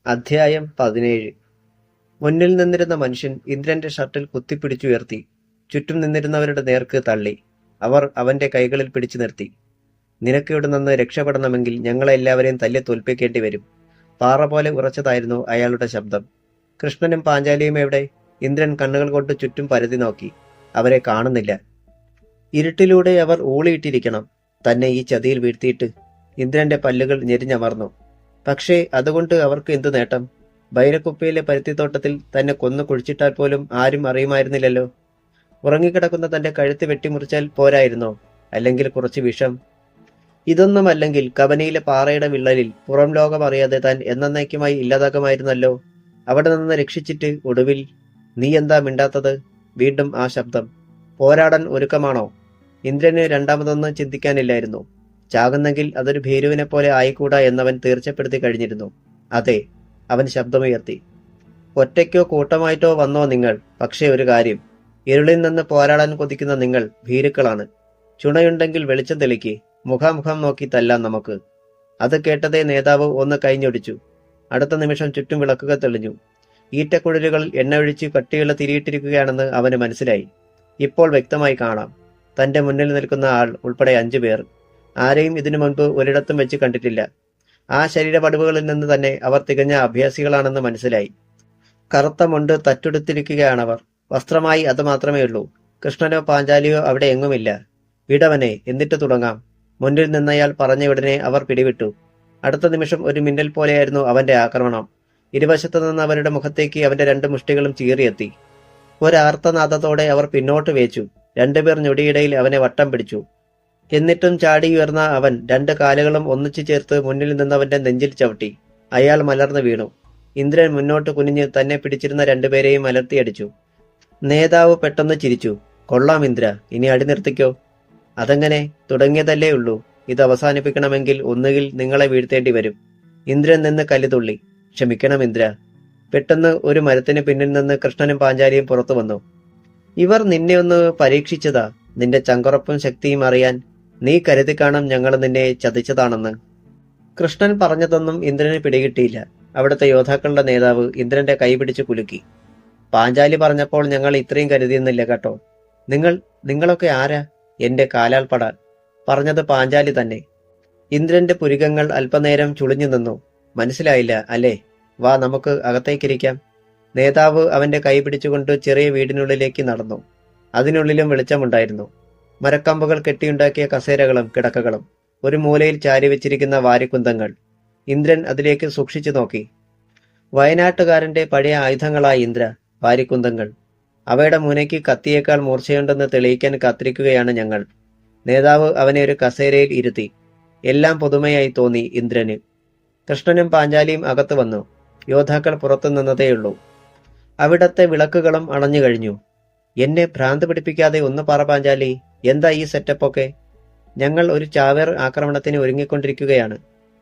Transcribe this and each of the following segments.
അധ്യായം 17. മുന്നിൽ നിന്നിരുന്ന മനുഷ്യൻ ഇന്ദ്രന്റെ ഷർട്ടിൽ കുത്തിപ്പിടിച്ചുയർത്തി ചുറ്റും നിന്നിരുന്നവരുടെ നേർക്ക് തള്ളി. അവർ അവന്റെ കൈകളിൽ പിടിച്ചു നിർത്തി. നിനക്ക് ഇവിടെ നിന്ന് രക്ഷപ്പെടണമെങ്കിൽ ഞങ്ങളെല്ലാവരെയും തല്ലി തോൽപ്പിക്കേണ്ടി വരും. പാറ പോലെ ഉറച്ചതായിരുന്നു അയാളുടെ ശബ്ദം. കൃഷ്ണനും പാഞ്ചാലിയും എവിടെ? ഇന്ദ്രൻ കണ്ണുകൾ കൊണ്ട് ചുറ്റും പരതി നോക്കി. അവരെ കാണുന്നില്ല. ഇരുട്ടിലൂടെ അവർ ഊളിയിട്ടിരിക്കണം, തന്നെ ഈ ചതിയിൽ വീഴ്ത്തിയിട്ട്. ഇന്ദ്രന്റെ പല്ലുകൾ ഞെരിഞ്ഞമർന്നു. പക്ഷേ അതുകൊണ്ട് അവർക്ക് എന്തു നേട്ടം? ബൈരക്കുപ്പയിലെ പരുത്തിത്തോട്ടത്തിൽ തന്നെ കൊന്നു കുഴിച്ചിട്ടാൽ പോലും ആരും അറിയുമായിരുന്നില്ലല്ലോ. ഉറങ്ങിക്കിടക്കുന്ന തന്റെ കഴുത്ത് വെട്ടിമുറിച്ചാൽ പോരായിരുന്നോ? അല്ലെങ്കിൽ കുറച്ച് വിഷം? ഇതൊന്നുമല്ലെങ്കിൽ കബനിയിലെ പാറയുടെ വിള്ളലിൽ പുറം ലോകം അറിയാതെ താൻ എന്നേക്കുമായി ഇല്ലാതാകുമായിരുന്നല്ലോ. അവിടെ നിന്ന് രക്ഷിച്ചിട്ട് ഒടുവിൽ നീ എന്താ മിണ്ടാത്തത്? വീണ്ടും ആ ശബ്ദം. പോരാടാൻ ഒരുക്കമാണോ? ഇന്ദ്രന് രണ്ടാമതൊന്നും ചിന്തിക്കാനില്ലായിരുന്നു. ചാകുന്നെങ്കിൽ അതൊരു ഭീരുവിനെ പോലെ ആയിക്കൂടാ എന്നവൻ തീർച്ചപ്പെടുത്തി കഴിഞ്ഞിരുന്നു. അതെ, അവൻ ശബ്ദമുയർത്തി. ഒറ്റയ്ക്കോ കൂട്ടമായിട്ടോ വന്നോ നിങ്ങൾ? പക്ഷേ ഒരു കാര്യം, ഇരുളിൽ നിന്ന് പോരാടാൻ കൊതിക്കുന്ന നിങ്ങൾ ഭീരുക്കളാണ്. ചുണയുണ്ടെങ്കിൽ വെളിച്ചം തെളിക്ക്, മുഖാമുഖം നോക്കി തല്ലാൻ നമുക്ക്. അത് കേട്ടതേ നേതാവ് ഒന്ന് കൈഞ്ഞൊടിച്ചു. അടുത്ത നിമിഷം ചുറ്റും വിളക്കുകൾ തെളിഞ്ഞു. ഈറ്റക്കുഴലുകൾ എണ്ണ ഒഴിച്ച് കട്ടിയുള്ള തിരിയിട്ടിരിക്കുകയാണെന്ന് അവന് മനസ്സിലായി. ഇപ്പോൾ വ്യക്തമായി കാണാം. തന്റെ മുന്നിൽ നിൽക്കുന്ന ആൾ ഉൾപ്പെടെ 5 പേർ. ആരെയും ഇതിനു മുൻപ് ഒരിടത്തും വെച്ച് കണ്ടിട്ടില്ല. ആ ശരീരപടിവുകളിൽ നിന്ന് തന്നെ അവർ തികഞ്ഞ അഭ്യാസികളാണെന്ന് മനസ്സിലായി. കറുത്ത മുണ്ട് തറ്റുടുത്തിരിക്കുകയാണവർ. വസ്ത്രമായി അത് മാത്രമേ ഉള്ളൂ. കൃഷ്ണനോ പാഞ്ചാലിയോ അവിടെ എങ്ങുമില്ല. വിടവനെ, എന്നിട്ട് തുടങ്ങാം. മുന്നിൽ നിന്നയാൾ പറഞ്ഞയുടനെ അവർ പിടിവിട്ടു. അടുത്ത നിമിഷം ഒരു മിന്നൽ പോലെയായിരുന്നു അവന്റെ ആക്രമണം. ഇരുവശത്തു നിന്ന് അവരുടെ മുഖത്തേക്ക് അവന്റെ 2 മുഷ്ടികളും ചീറിയെത്തി. ഒരാർത്തനാദത്തോടെ അവർ പിന്നോട്ട് വേച്ചു. 2 പേർ ഞൊടിയിടയിൽ അവനെ വട്ടം പിടിച്ചു. എന്നിട്ടും ചാടിയുയർന്ന അവൻ 2 കാലുകളും ഒന്നിച്ചു ചേർത്ത് മുന്നിൽ നിന്നവന്റെ നെഞ്ചിൽ ചവിട്ടി. അയാൾ മലർന്നു വീണു. ഇന്ദ്രൻ മുന്നോട്ട് കുനിഞ്ഞ് തന്നെ പിടിച്ചിരുന്ന 2 പേരെയും അലർത്തിയടിച്ചു. നേതാവ് പെട്ടെന്ന് ചിരിച്ചു. കൊള്ളാം ഇന്ദ്ര, ഇനി അടി നിർത്തിക്കോ. അതെങ്ങനെ? തുടങ്ങിയതല്ലേ ഉള്ളൂ. ഇത് അവസാനിപ്പിക്കണമെങ്കിൽ ഒന്നുകിൽ നിങ്ങളെ വീഴ്ത്തേണ്ടി വരും. ഇന്ദ്രൻ നിന്ന് കല്ലുതുള്ളി. ക്ഷമിക്കണം ഇന്ദ്ര. പെട്ടെന്ന് ഒരു മരത്തിന് പിന്നിൽ നിന്ന് കൃഷ്ണനും പാഞ്ചാലിയും പുറത്തു വന്നു. ഇവർ നിന്നെ ഒന്ന് പരീക്ഷിച്ചതാ, നിന്റെ ചങ്കുറപ്പും ശക്തിയും അറിയാൻ. നീ കരുതി കാണും ഞങ്ങൾ നിന്നെ ചതിച്ചതാണെന്ന്. കൃഷ്ണൻ പറഞ്ഞതൊന്നും ഇന്ദ്രന് പിടികിട്ടിയില്ല. അവിടുത്തെ യോദ്ധാക്കളുടെ നേതാവ് ഇന്ദ്രന്റെ കൈ പിടിച്ച് കുലുക്കി. പാഞ്ചാലി പറഞ്ഞപ്പോൾ ഞങ്ങൾ ഇത്രയും കരുതിയെന്നില്ല കേട്ടോ. നിങ്ങളൊക്കെ ആരാ? എന്റെ കാലാൾപ്പട. പറഞ്ഞത് പാഞ്ചാലി തന്നെ. ഇന്ദ്രന്റെ പുരികങ്ങൾ അല്പനേരം ചുളിഞ്ഞു നിന്നു. മനസ്സിലായില്ല അല്ലേ? വാ, നമുക്ക് അകത്തേക്കിരിക്കാം. നേതാവ് അവന്റെ കൈ പിടിച്ചുകൊണ്ട് ചെറിയ വീടിനുള്ളിലേക്ക് നടന്നു. അതിനുള്ളിലും വെളിച്ചമുണ്ടായിരുന്നു. മരക്കമ്പുകൾ കെട്ടിയുണ്ടാക്കിയ കസേരകളും കിടക്കകളും, ഒരു മൂലയിൽ ചാരി വെച്ചിരിക്കുന്ന വാരിക്കുന്തങ്ങൾ. ഇന്ദ്രൻ അതിലേക്ക് സൂക്ഷിച്ചു നോക്കി. വയനാട്ടുകാരന്റെ പഴയ ആയുധങ്ങളായി ഇന്ദ്ര വാരിക്കുന്തങ്ങൾ. അവയുടെ മുനയ്ക്ക് കത്തിയേക്കാൾ മൂർച്ചയുണ്ടെന്ന് തെളിയിക്കാൻ കാത്തിരിക്കുകയാണ് ഞങ്ങൾ. നേതാവ് അവനെ ഒരു കസേരയിൽ ഇരുത്തി. എല്ലാം പുതുമയായി തോന്നി ഇന്ദ്രന്. കൃഷ്ണനും പാഞ്ചാലിയും അകത്തു വന്നു. യോദ്ധാക്കൾ പുറത്തു നിന്നതേയുള്ളൂ. അവിടത്തെ വിളക്കുകളും അണഞ്ഞു കഴിഞ്ഞു. എന്നെ ഭ്രാന്ത് പിടിപ്പിക്കാതെ ഒന്ന് പറ പാഞ്ചാലി, എന്താ ഈ സെറ്റപ്പൊക്കെ? ഞങ്ങൾ ഒരു ചാവേർ ആക്രമണത്തിന് ഒരുങ്ങിക്കൊണ്ടിരിക്കുകയാണ്.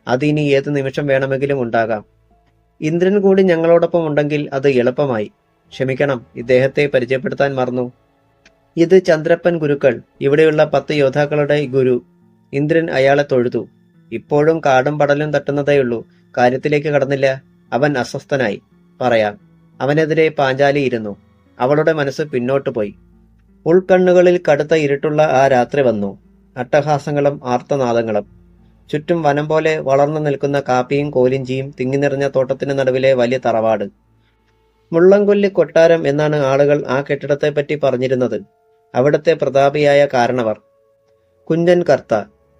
അതിനി ഏതു നിമിഷം വേണമെങ്കിലും ഉണ്ടാകാം. ഇന്ദ്രൻ കൂടി ഞങ്ങളോടൊപ്പം ഉണ്ടെങ്കിൽ അത് എളുപ്പമായി. ക്ഷമിക്കണം, ഇദ്ദേഹത്തെ പരിചയപ്പെടുത്താൻ മറന്നു. ഇത് ചന്ദ്രപ്പൻ ഗുരുക്കൾ, ഇവിടെയുള്ള 10 യോദ്ധാക്കളുടെ ഗുരു. ഇന്ദ്രൻ അയാളെ തൊഴുതു. ഇപ്പോഴും കാടും പടലും തട്ടുന്നതേയുള്ളൂ, കാര്യത്തിലേക്ക് കടന്നില്ല. അവൻ അസ്വസ്ഥനായി. പറയാം. അവനെതിരെ പാഞ്ചാലി ഇരുന്നു. അവളുടെ മനസ്സ് പിന്നോട്ടു പോയി. ഉൾക്കണ്ണുകളിൽ കടുത്ത ഇരുട്ടുള്ള ആ രാത്രി വന്നു. അട്ടഹാസങ്ങളും ആർത്തനാദങ്ങളും. ചുറ്റും വനം പോലെ വളർന്നു നിൽക്കുന്ന കാപ്പിയും കോലിഞ്ചിയും തിങ്ങി നിറഞ്ഞ തോട്ടത്തിന് നടുവിലെ വലിയ തറവാട്. മുള്ളംകൊല്ലി കൊട്ടാരം എന്നാണ് ആളുകൾ ആ കെട്ടിടത്തെപ്പറ്റി പറഞ്ഞിരുന്നത്. അവിടുത്തെ പ്രതാപിയായ കാരണവർ കുഞ്ചൻ കർത്ത,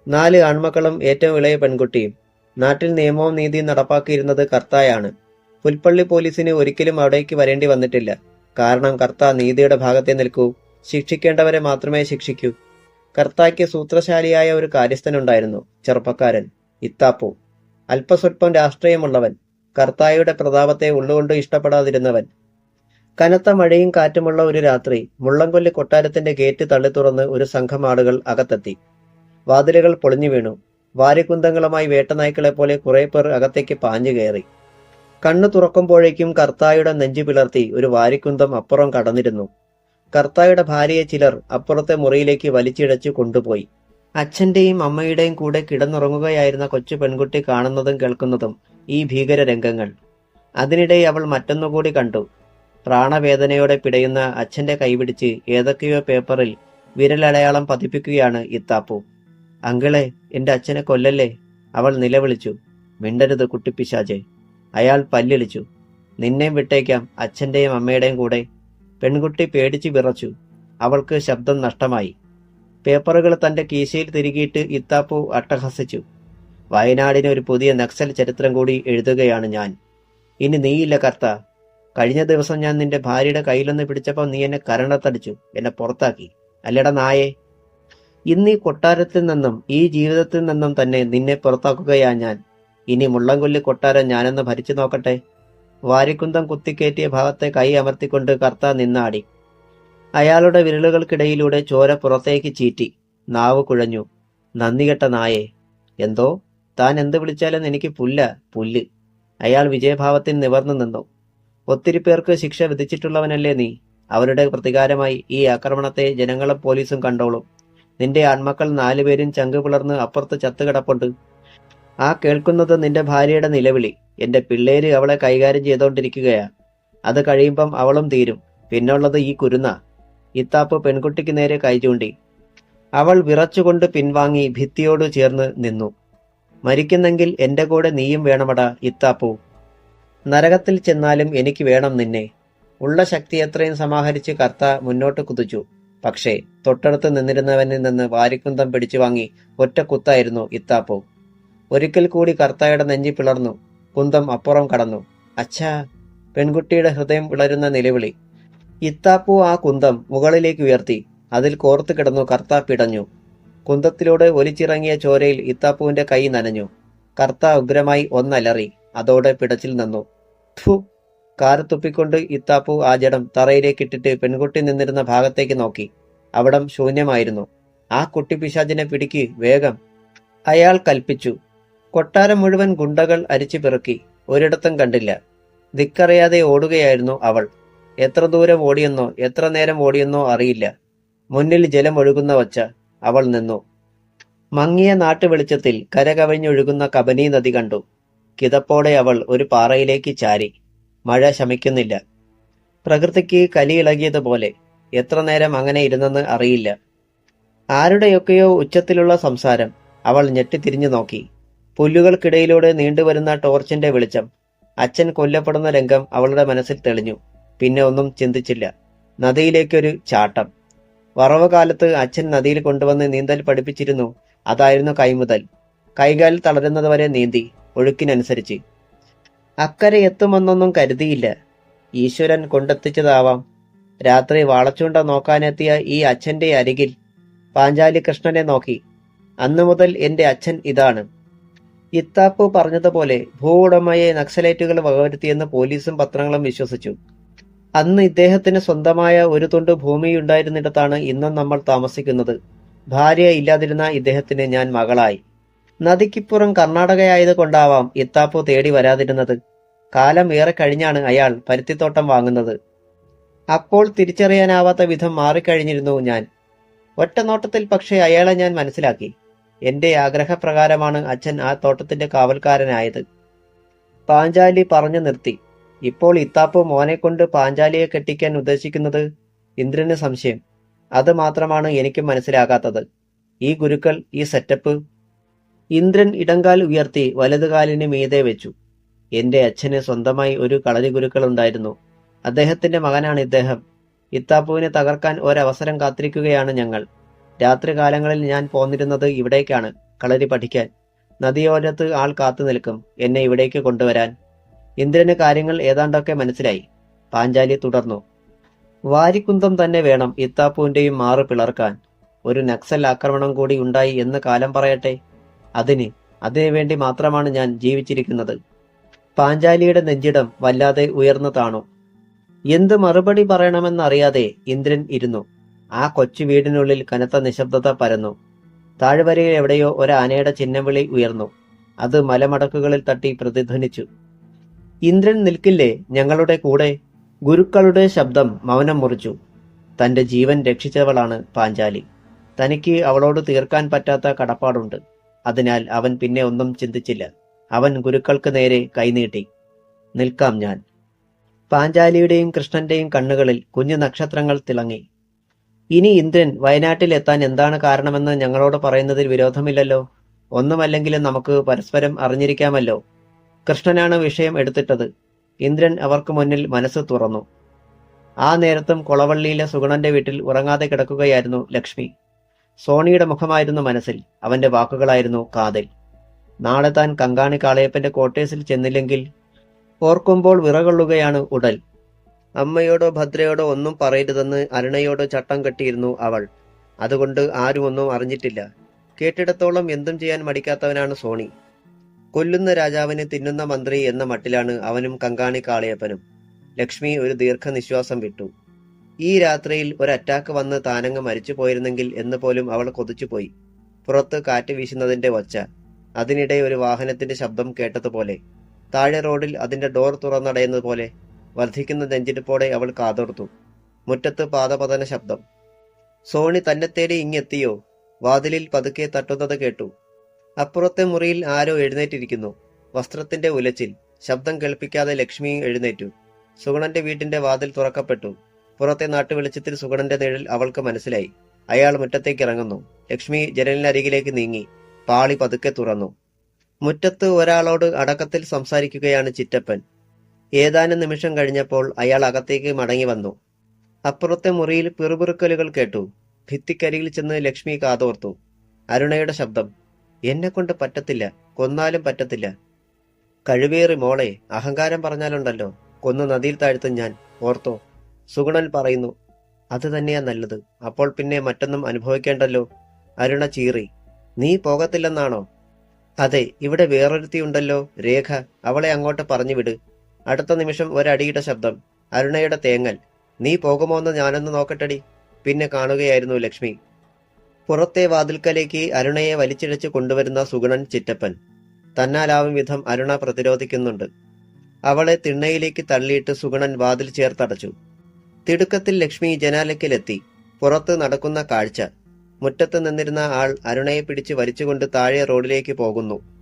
4 ആൺമക്കളും ഏറ്റവും ഇളയ പെൺകുട്ടിയും. നാട്ടിൽ നിയമവും നീതിയും നടപ്പാക്കിയിരുന്നത് കർത്തായാണ്. പുൽപ്പള്ളി പോലീസിന് ഒരിക്കലും അവിടേക്ക് വരേണ്ടി വന്നിട്ടില്ല. കാരണം കർത്ത നീതിയുടെ ഭാഗത്തെ നിൽക്കൂ, ശിക്ഷിക്കേണ്ടവരെ മാത്രമേ ശിക്ഷിക്കൂ. കർത്തായ്ക്ക് സൂത്രശാലിയായ ഒരു കാര്യസ്ഥനുണ്ടായിരുന്നു, ചെറുപ്പക്കാരൻ ഇത്താപ്പു. അല്പസ്വല്പം രാഷ്ട്രീയമുള്ളവൻ, കർത്തായുടെ പ്രതാപത്തെ ഉള്ളുകൊണ്ട് ഇഷ്ടപ്പെടാതിരുന്നവൻ. കനത്ത മഴയും കാറ്റുമുള്ള ഒരു രാത്രി മുള്ളംകൊല്ലി കൊട്ടാരത്തിന്റെ ഗേറ്റ് തള്ളി തുറന്ന് ഒരു സംഘം ആളുകൾ അകത്തെത്തി. വാതിലുകൾ പൊളിഞ്ഞു വീണു. വാരിക്കുന്തങ്ങളുമായി വേട്ടനായ്ക്കളെ പോലെ കുറെ പേർ അകത്തേക്ക് പാഞ്ഞു കയറി. കണ്ണു തുറക്കുമ്പോഴേക്കും കർത്തായുടെ നെഞ്ചു പിളർത്തി ഒരു വാരിക്കുന്തം അപ്പുറം കടന്നിരുന്നു. കർത്തായുടെ ഭാര്യയെ ചിലർ അപ്പുറത്തെ മുറിയിലേക്ക് വലിച്ചിഴച്ചു കൊണ്ടുപോയി. അച്ഛന്റെയും അമ്മയുടെയും കൂടെ കിടന്നുറങ്ങുകയായിരുന്ന കൊച്ചു പെൺകുട്ടി കാണുന്നതും കേൾക്കുന്നതും ഈ ഭീകര രംഗങ്ങൾ. അതിനിടെ അവൾ മറ്റൊന്നുകൂടി കണ്ടു. പ്രാണവേദനയോടെ പിടയുന്ന അച്ഛന്റെ കൈപിടിച്ച് ഏതൊക്കെയോ പേപ്പറിൽ വിരലടയാളം പതിപ്പിക്കുകയാണ് ഇത്താപ്പു. അങ്കിളെ, എന്റെ അച്ഛനെ കൊല്ലല്ലേ, അവൾ നിലവിളിച്ചു. മിണ്ടരുത് കുട്ടിപ്പിശാചെ, അയാൾ പല്ലിളിച്ചു. നിന്നെയും വിട്ടേക്കാം, അച്ഛന്റെയും അമ്മയുടെയും കൂടെ. പെൺകുട്ടി പേടിച്ചു വിറച്ചു. അവൾക്ക് ശബ്ദം നഷ്ടമായി. പേപ്പറുകൾ തന്റെ കീശയിൽ തിരുകിയിട്ട് ഇത്താപ്പു അട്ടഹസിച്ചു. വയനാടിന് ഒരു പുതിയ നക്സൽ ചരിത്രം കൂടി എഴുതുകയാണ് ഞാൻ. ഇനി നീയില്ല കർത്ത. കഴിഞ്ഞ ദിവസം ഞാൻ നിന്റെ ഭാര്യയുടെ കയ്യിലൊന്ന് പിടിച്ചപ്പോൾ നീ എന്നെ കരണത്തടിച്ചു, എന്നെ പുറത്താക്കി. അല്ലട നായേ, ഇന്ന് ഈ കൊട്ടാരത്തിൽ നിന്നും ഈ ജീവിതത്തിൽ നിന്നും തന്നെ നിന്നെ പുറത്താക്കുകയാ ഞാൻ. ഇനി മുള്ളംകൊല്ലി കൊട്ടാരം ഞാനൊന്ന് ഭരിച്ചു നോക്കട്ടെ. വാരിക്കുന്തം കുത്തിക്കയറ്റിയ ഭാഗത്തെ കൈ അമർത്തിക്കൊണ്ട് കർത്ത നിന്നാടി. അയാളുടെ വിരലുകൾക്കിടയിലൂടെ ചോര പുറത്തേക്ക് ചീറ്റി. നാവ് കുഴഞ്ഞു. നന്ദികെട്ട നായേ. എന്തോ? താൻ എന്ത് വിളിച്ചാലും എനിക്ക് പുല്ല്. അയാൾ വിജയഭാവത്തിൽ നിവർന്നു നിന്നു. ഒത്തിരി പേർക്ക് ശിക്ഷ വിധിച്ചിട്ടുള്ളവനല്ലേ നീ. അവരുടെ പ്രതികാരമായി ഈ ആക്രമണത്തെ ജനങ്ങളും പോലീസും കണ്ടോളും. നിന്റെ ആൺമക്കൾ 4 പേരും ചങ്ക് പിളർന്ന് അപ്പുറത്ത് ചത്തുകിടപ്പുണ്ട്. ആ കേൾക്കുന്നത് നിന്റെ ഭാര്യയുടെ നിലവിളി. എന്റെ പിള്ളേര് അവളെ കൈകാര്യം ചെയ്തോണ്ടിരിക്കുകയാ. അത് കഴിയുമ്പം അവളും തീരും. പിന്നുള്ളത് ഈ കുരുന്ന. ഇത്താപ്പ് പെൺകുട്ടിക്ക് നേരെ കൈ ചൂണ്ടി. അവൾ വിറച്ചുകൊണ്ട് പിൻവാങ്ങി ഭിത്തിയോട് ചേർന്ന് നിന്നു. മരിക്കുന്നെങ്കിൽ എന്റെ കൂടെ നീയും വേണമടാ ഇത്താപ്പു. നരകത്തിൽ ചെന്നാലും എനിക്ക് വേണം നിന്നെ. ഉള്ള ശക്തി എത്രയും സമാഹരിച്ച് കർത്ത മുന്നോട്ട് കുതിച്ചു. പക്ഷേ തൊട്ടടുത്ത് നിന്നിരുന്നവനിൽ നിന്ന് വാരിക്കുന്തം പിടിച്ചു വാങ്ങി ഒറ്റ കുത്തായിരുന്നു ഇത്താപ്പു. ഒരിക്കൽ കൂടി കർത്തായുടെ നെഞ്ചി പിളർന്നു. കുന്തം അപ്പുറം കടന്നു. അച്ഛാ, പെൺകുട്ടിയുടെ ഹൃദയം പിളരുന്ന നിലവിളി. ഇത്താപ്പു ആ കുന്തം മുകളിലേക്ക് ഉയർത്തി. അതിൽ കോർത്തു കിടന്നു കർത്ത പിടഞ്ഞു. കുന്തത്തിലൂടെ ഒലിച്ചിറങ്ങിയ ചോരയിൽ ഇത്താപ്പുവിന്റെ കൈ നനഞ്ഞു. കർത്ത ഉഗ്രമായി ഒന്നലറി. അതോടെ പിടച്ചിൽ നിന്നു. ഥു! കാറ് തുപ്പിക്കൊണ്ട് ഇത്താപ്പു ആ ജഡം തറയിലേക്കിട്ടിട്ട് പെൺകുട്ടി നിന്നിരുന്ന ഭാഗത്തേക്ക് നോക്കി. അവിടം ശൂന്യമായിരുന്നു. ആ കുട്ടി പിശാചിനെ പിടിക്ക്, വേഗം, അയാൾ കൽപ്പിച്ചു. കൊട്ടാരം മുഴുവൻ ഗുണ്ടകൾ അരിച്ചു പിറക്കി. ഒരിടത്തും കണ്ടില്ല. ദിക്കറിയാതെ ഓടുകയായിരുന്നു അവൾ. എത്ര ദൂരം ഓടിയെന്നോ എത്ര നേരം ഓടിയെന്നോ അറിയില്ല. മുന്നിൽ ജലം ഒഴുകുന്ന വച്ച. അവൾ നിന്നു. മങ്ങിയ നാട്ടുവെളിച്ചത്തിൽ കരകവിഞ്ഞൊഴുകുന്ന കബനി നദി കണ്ടു. കിതപ്പോടെ അവൾ ഒരു പാറയിലേക്ക് ചാരി. മഴ ശമിക്കുന്നില്ല. പ്രകൃതിക്ക് കലിയിളകിയതുപോലെ. എത്ര നേരം അങ്ങനെ ഇരുന്നെന്ന് അറിയില്ല. ആരുടെയൊക്കെയോ ഉച്ചത്തിലുള്ള സംസാരം. അവൾ ഞെട്ടിത്തിരിഞ്ഞു നോക്കി. പുല്ലുകൾക്കിടയിലൂടെ നീണ്ടുവരുന്ന ടോർച്ചിന്റെ വെളിച്ചം. അച്ഛൻ കൊല്ലപ്പെടുന്ന രംഗം അവളുടെ മനസ്സിൽ തെളിഞ്ഞു. പിന്നെ ഒന്നും ചിന്തിച്ചില്ല. നദിയിലേക്കൊരു ചാട്ടം. വറവ് കാലത്ത് അച്ഛൻ നദിയിൽ കൊണ്ടുവന്ന് നീന്തൽ പഠിപ്പിച്ചിരുന്നു. അതായിരുന്നു കൈമുതൽ. കൈകാൽ തളരുന്നതുവരെ നീന്തി, ഒഴുക്കിനനുസരിച്ച്. അക്കരെ എത്തുമെന്നൊന്നും കരുതിയില്ല. ഈശ്വരൻ കൊണ്ടെത്തിച്ചതാവാം. രാത്രി വാളച്ചൂണ്ട നോക്കാനെത്തിയ ഈ അച്ഛന്റെ അരികിൽ പാഞ്ചാലി കൃഷ്ണനെ നോക്കി. അന്നു മുതൽ എന്റെ അച്ഛൻ ഇതാണ്. ഇത്താപ്പു പറഞ്ഞതുപോലെ ഭൂവുടമയെ നക്സലേറ്റുകൾ വകവരുത്തിയെന്ന് പോലീസും പത്രങ്ങളും വിശ്വസിച്ചു. അന്ന് ഇദ്ദേഹത്തിന് സ്വന്തമായ ഒരു തുണ്ട് ഭൂമിയുണ്ടായിരുന്നിടത്താണ് ഇന്നും നമ്മൾ താമസിക്കുന്നത്. ഭാര്യ ഇല്ലാതിരുന്ന ഇദ്ദേഹത്തിന് ഞാൻ മകളായി. നദിക്കിപ്പുറം കർണാടകയായത് കൊണ്ടാവാം ഇത്താപ്പു തേടി വരാതിരുന്നത്. കാലം ഏറെ കഴിഞ്ഞാണ് അയാൾ പരുത്തിത്തോട്ടം വാങ്ങുന്നത്. അപ്പോൾ തിരിച്ചറിയാനാവാത്ത വിധം മാറിക്കഴിഞ്ഞിരുന്നു ഞാൻ. ഒറ്റ നോട്ടത്തിൽ പക്ഷേ അയാളെ ഞാൻ മനസ്സിലാക്കി. എന്റെ ആഗ്രഹപ്രകാരമാണ് അച്ഛൻ ആ തോട്ടത്തിന്റെ കാവൽക്കാരനായത്. പാഞ്ചാലി പറഞ്ഞു നിർത്തി. ഇപ്പോൾ ഇത്താപ്പു മോനെക്കൊണ്ട് പാഞ്ചാലിയെ കെട്ടിക്കാൻ ഉദ്ദേശിക്കുന്നത്? ഇന്ദ്രന് സംശയം. അത് മാത്രമാണ് എനിക്കും മനസ്സിലാകാത്തത്. ഈ ഗുരുക്കൾ, ഈ സെറ്റപ്പ്. ഇന്ദ്രൻ ഇടങ്കാൽ ഉയർത്തി വലതുകാലിന് മീതെ വെച്ചു. എന്റെ അച്ഛന് സ്വന്തമായി ഒരു കളരി ഗുരുക്കൾ ഉണ്ടായിരുന്നു. അദ്ദേഹത്തിന്റെ മകനാണ് ഇദ്ദേഹം. ഇത്താപ്പുവിനെ തകർക്കാൻ ഒരവസരം കാത്തിരിക്കുകയാണ് ഞങ്ങൾ. രാത്രികാലങ്ങളിൽ ഞാൻ പോന്നിരുന്നത് ഇവിടേക്കാണ്, കളരി പഠിക്കാൻ. നദിയോരത്ത് ആൾ കാത്തു നിൽക്കും എന്നെ ഇവിടേക്ക് കൊണ്ടുവരാൻ. ഇന്ദ്രന് കാര്യങ്ങൾ ഏതാണ്ടൊക്കെ മനസ്സിലായി. പാഞ്ചാലി തുടർന്നു. വാരിക്കുന്തം തന്നെ വേണം ഇത്താപ്പുവിന്റെയും മാറ് പിളർക്കാൻ. ഒരു നക്സൽ ആക്രമണം കൂടി ഉണ്ടായി എന്ന് കാലം പറയട്ടെ. അതിനു വേണ്ടി മാത്രമാണ് ഞാൻ ജീവിച്ചിരിക്കുന്നത്. പാഞ്ചാലിയുടെ നെഞ്ചിടം വല്ലാതെ ഉയർന്നു താണു. എന്ത് മറുപടി പറയണമെന്നറിയാതെ ഇന്ദ്രൻ ഇരുന്നു. ആ കൊച്ചു വീടിനുള്ളിൽ കനത്ത നിശബ്ദത പരന്നു. താഴ്വരയിൽ എവിടെയോ ഒരാനയുടെ ചിഹ്നവിളി ഉയർന്നു. അത് മലമടക്കുകളിൽ തട്ടി പ്രതിധ്വനിച്ചു. ഇന്ദ്രൻ നിൽക്കില്ലേ ഞങ്ങളുടെ കൂടെ? ഗുരുക്കളുടെ ശബ്ദം മൗനം മുറിച്ചു. തന്റെ ജീവൻ രക്ഷിച്ചവളാണ് പാഞ്ചാലി. തനിക്ക് അവളോട് തീർക്കാൻ പറ്റാത്ത കടപ്പാടുണ്ട്. അതിനാൽ അവൻ പിന്നെ ഒന്നും ചിന്തിച്ചില്ല. അവൻ ഗുരുക്കൾക്ക് നേരെ കൈനീട്ടി. നിൽക്കാം ഞാൻ. പാഞ്ചാലിയുടെയും കൃഷ്ണന്റെയും കണ്ണുകളിൽ കുഞ്ഞു നക്ഷത്രങ്ങൾ തിളങ്ങി. ഇനി ഇന്ദ്രൻ വയനാട്ടിൽ എത്താൻ എന്താണ് കാരണമെന്ന് ഞങ്ങളോട് പറയുന്നതിൽ വിരോധമില്ലല്ലോ. ഒന്നുമല്ലെങ്കിലും നമുക്ക് പരസ്പരം അറിഞ്ഞിരിക്കാമല്ലോ. കൃഷ്ണനാണ് വിഷയം എടുത്തിട്ടത്. ഇന്ദ്രൻ അവർക്ക് മുന്നിൽ മനസ്സ് തുറന്നു. ആ നേരത്തും കൊളവള്ളിയിലെ സുഗുണന്റെ വീട്ടിൽ ഉറങ്ങാതെ കിടക്കുകയായിരുന്നു ലക്ഷ്മി. സോണിയുടെ മുഖമായിരുന്നു മനസ്സിൽ, അവന്റെ വാക്കുകളായിരുന്നു കാതിൽ. നാളെ താൻ കങ്കാണി കാളയപ്പന്റെ ക്വാർട്ടേഴ്സിൽ ചെന്നില്ലെങ്കിൽ ഓർക്കുമ്പോൾ വിറകൊള്ളുകയാണ് ഉടൽ. അമ്മയോടോ ഭദ്രയോടോ ഒന്നും പറയരുതെന്ന് അരുണയോട് ചട്ടം കെട്ടിയിരുന്നു അവൾ. അതുകൊണ്ട് ആരും ഒന്നും അറിഞ്ഞിട്ടില്ല. കേട്ടിടത്തോളം എന്തും ചെയ്യാൻ മടിക്കാത്തവനാണ് സോണി. കൊല്ലുന്ന രാജാവിന് തിന്നുന്ന മന്ത്രി എന്ന മട്ടിലാണ് അവനും കങ്കാണി കാളയപ്പനും. ലക്ഷ്മി ഒരു ദീർഘനിശ്വാസം വിട്ടു. ഈ രാത്രിയിൽ ഒരു അറ്റാക്ക് വന്ന് താനങ്ങ് മരിച്ചു പോയിരുന്നെങ്കിൽ എന്ന് പോലും അവൾ കൊതിച്ചുപോയി. പുറത്ത് കാറ്റ് വീശുന്നതിന്റെ ഒച്ച, അതിനിടെ ഒരു വാഹനത്തിന്റെ ശബ്ദം കേട്ടതുപോലെ, താഴെ റോഡിൽ അതിന്റെ ഡോർ തുറന്നടയുന്നത് പോലെ. വർദ്ധിക്കുന്ന നെഞ്ചിടിപ്പോടെ അവൾ കാതോർത്തു. മുറ്റത്ത് പാദപതന ശബ്ദം. സോണി തന്നെ തേടി ഇങ്ങെത്തിയോ? വാതിലിൽ പതുക്കെ തട്ടുന്നത് കേട്ടു. അപ്പുറത്തെ മുറിയിൽ ആരോ എഴുന്നേറ്റിരിക്കുന്നു. വസ്ത്രത്തിന്റെ ഉലച്ചിൽ. ശബ്ദം കേൾപ്പിക്കാതെ ലക്ഷ്മി എഴുന്നേറ്റു. സുഗുണന്റെ വീട്ടിന്റെ വാതിൽ തുറക്കപ്പെട്ടു. പുറത്തെ നാട്ടുവെളിച്ചത്തിൽ സുഗുണന്റെ നിഴൽ അവൾക്ക് മനസ്സിലായി. അയാൾ മുറ്റത്തേക്ക് ഇറങ്ങുന്നു. ലക്ഷ്മി ജനലിനരികിലേക്ക് നീങ്ങി. പാളി പതുക്കെ തുറന്നു. മുറ്റത്ത് ഒരാളോട് അടക്കത്തിൽ സംസാരിക്കുകയാണ് ചിറ്റപ്പൻ. ഏതാനും നിമിഷം കഴിഞ്ഞപ്പോൾ അയാൾ അകത്തേക്ക് മടങ്ങി വന്നു. അപ്പുറത്തെ മുറിയിൽ പിറുപിറുക്കലുകൾ കേട്ടു. ഭിത്തിക്കരികിൽ ചെന്ന് ലക്ഷ്മി കാതോർത്തു. അരുണയുടെ ശബ്ദം. എന്നെക്കൊണ്ട് പറ്റത്തില്ല, കൊന്നാലും പറ്റത്തില്ല. കഴിവേറി മോളെ, അഹങ്കാരം പറഞ്ഞാലുണ്ടല്ലോ, കൊന്നു നദിയിൽ താഴ്ത്തും ഞാൻ, ഓർത്തോ? സുഗുണൻ പറയുന്നു. അത് തന്നെയാ നല്ലത്. അപ്പോൾ പിന്നെ മറ്റൊന്നും അനുഭവിക്കേണ്ടല്ലോ. അരുണ ചീറി. നീ പോകത്തില്ലെന്നാണോ? അതെ, ഇവിടെ വേറൊരുത്തിയുണ്ടല്ലോ, രേഖ. അവളെ അങ്ങോട്ട് പറഞ്ഞു വിട്. അടുത്ത നിമിഷം ഒരടിയുടെ ശബ്ദം. അരുണയുടെ തേങ്ങൽ. നീ പോകുമോന്ന് ഞാനൊന്ന് നോക്കട്ടടി. പിന്നെ കാണുകയായിരുന്നു ലക്ഷ്മി. പുറത്തെ വാതിൽക്കലേക്ക് അരുണയെ വലിച്ചിഴച്ച് കൊണ്ടുവരുന്ന സുഗുണൻ ചിറ്റപ്പൻ. തന്നാലാവും വിധം അരുണ പ്രതിരോധിക്കുന്നുണ്ട്. അവളെ തിണ്ണയിലേക്ക് തള്ളിയിട്ട് സുഗുണൻ വാതിൽ ചേർത്തടച്ചു. തിടുക്കത്തിൽ ലക്ഷ്മി ജനാലയ്ക്കലെത്തി. പുറത്ത് നടക്കുന്ന കാഴ്ച. മുറ്റത്ത് നിന്നിരുന്ന ആൾ അരുണയെ പിടിച്ച് വലിച്ചുകൊണ്ട് താഴെ റോഡിലേക്ക് പോകുന്നു.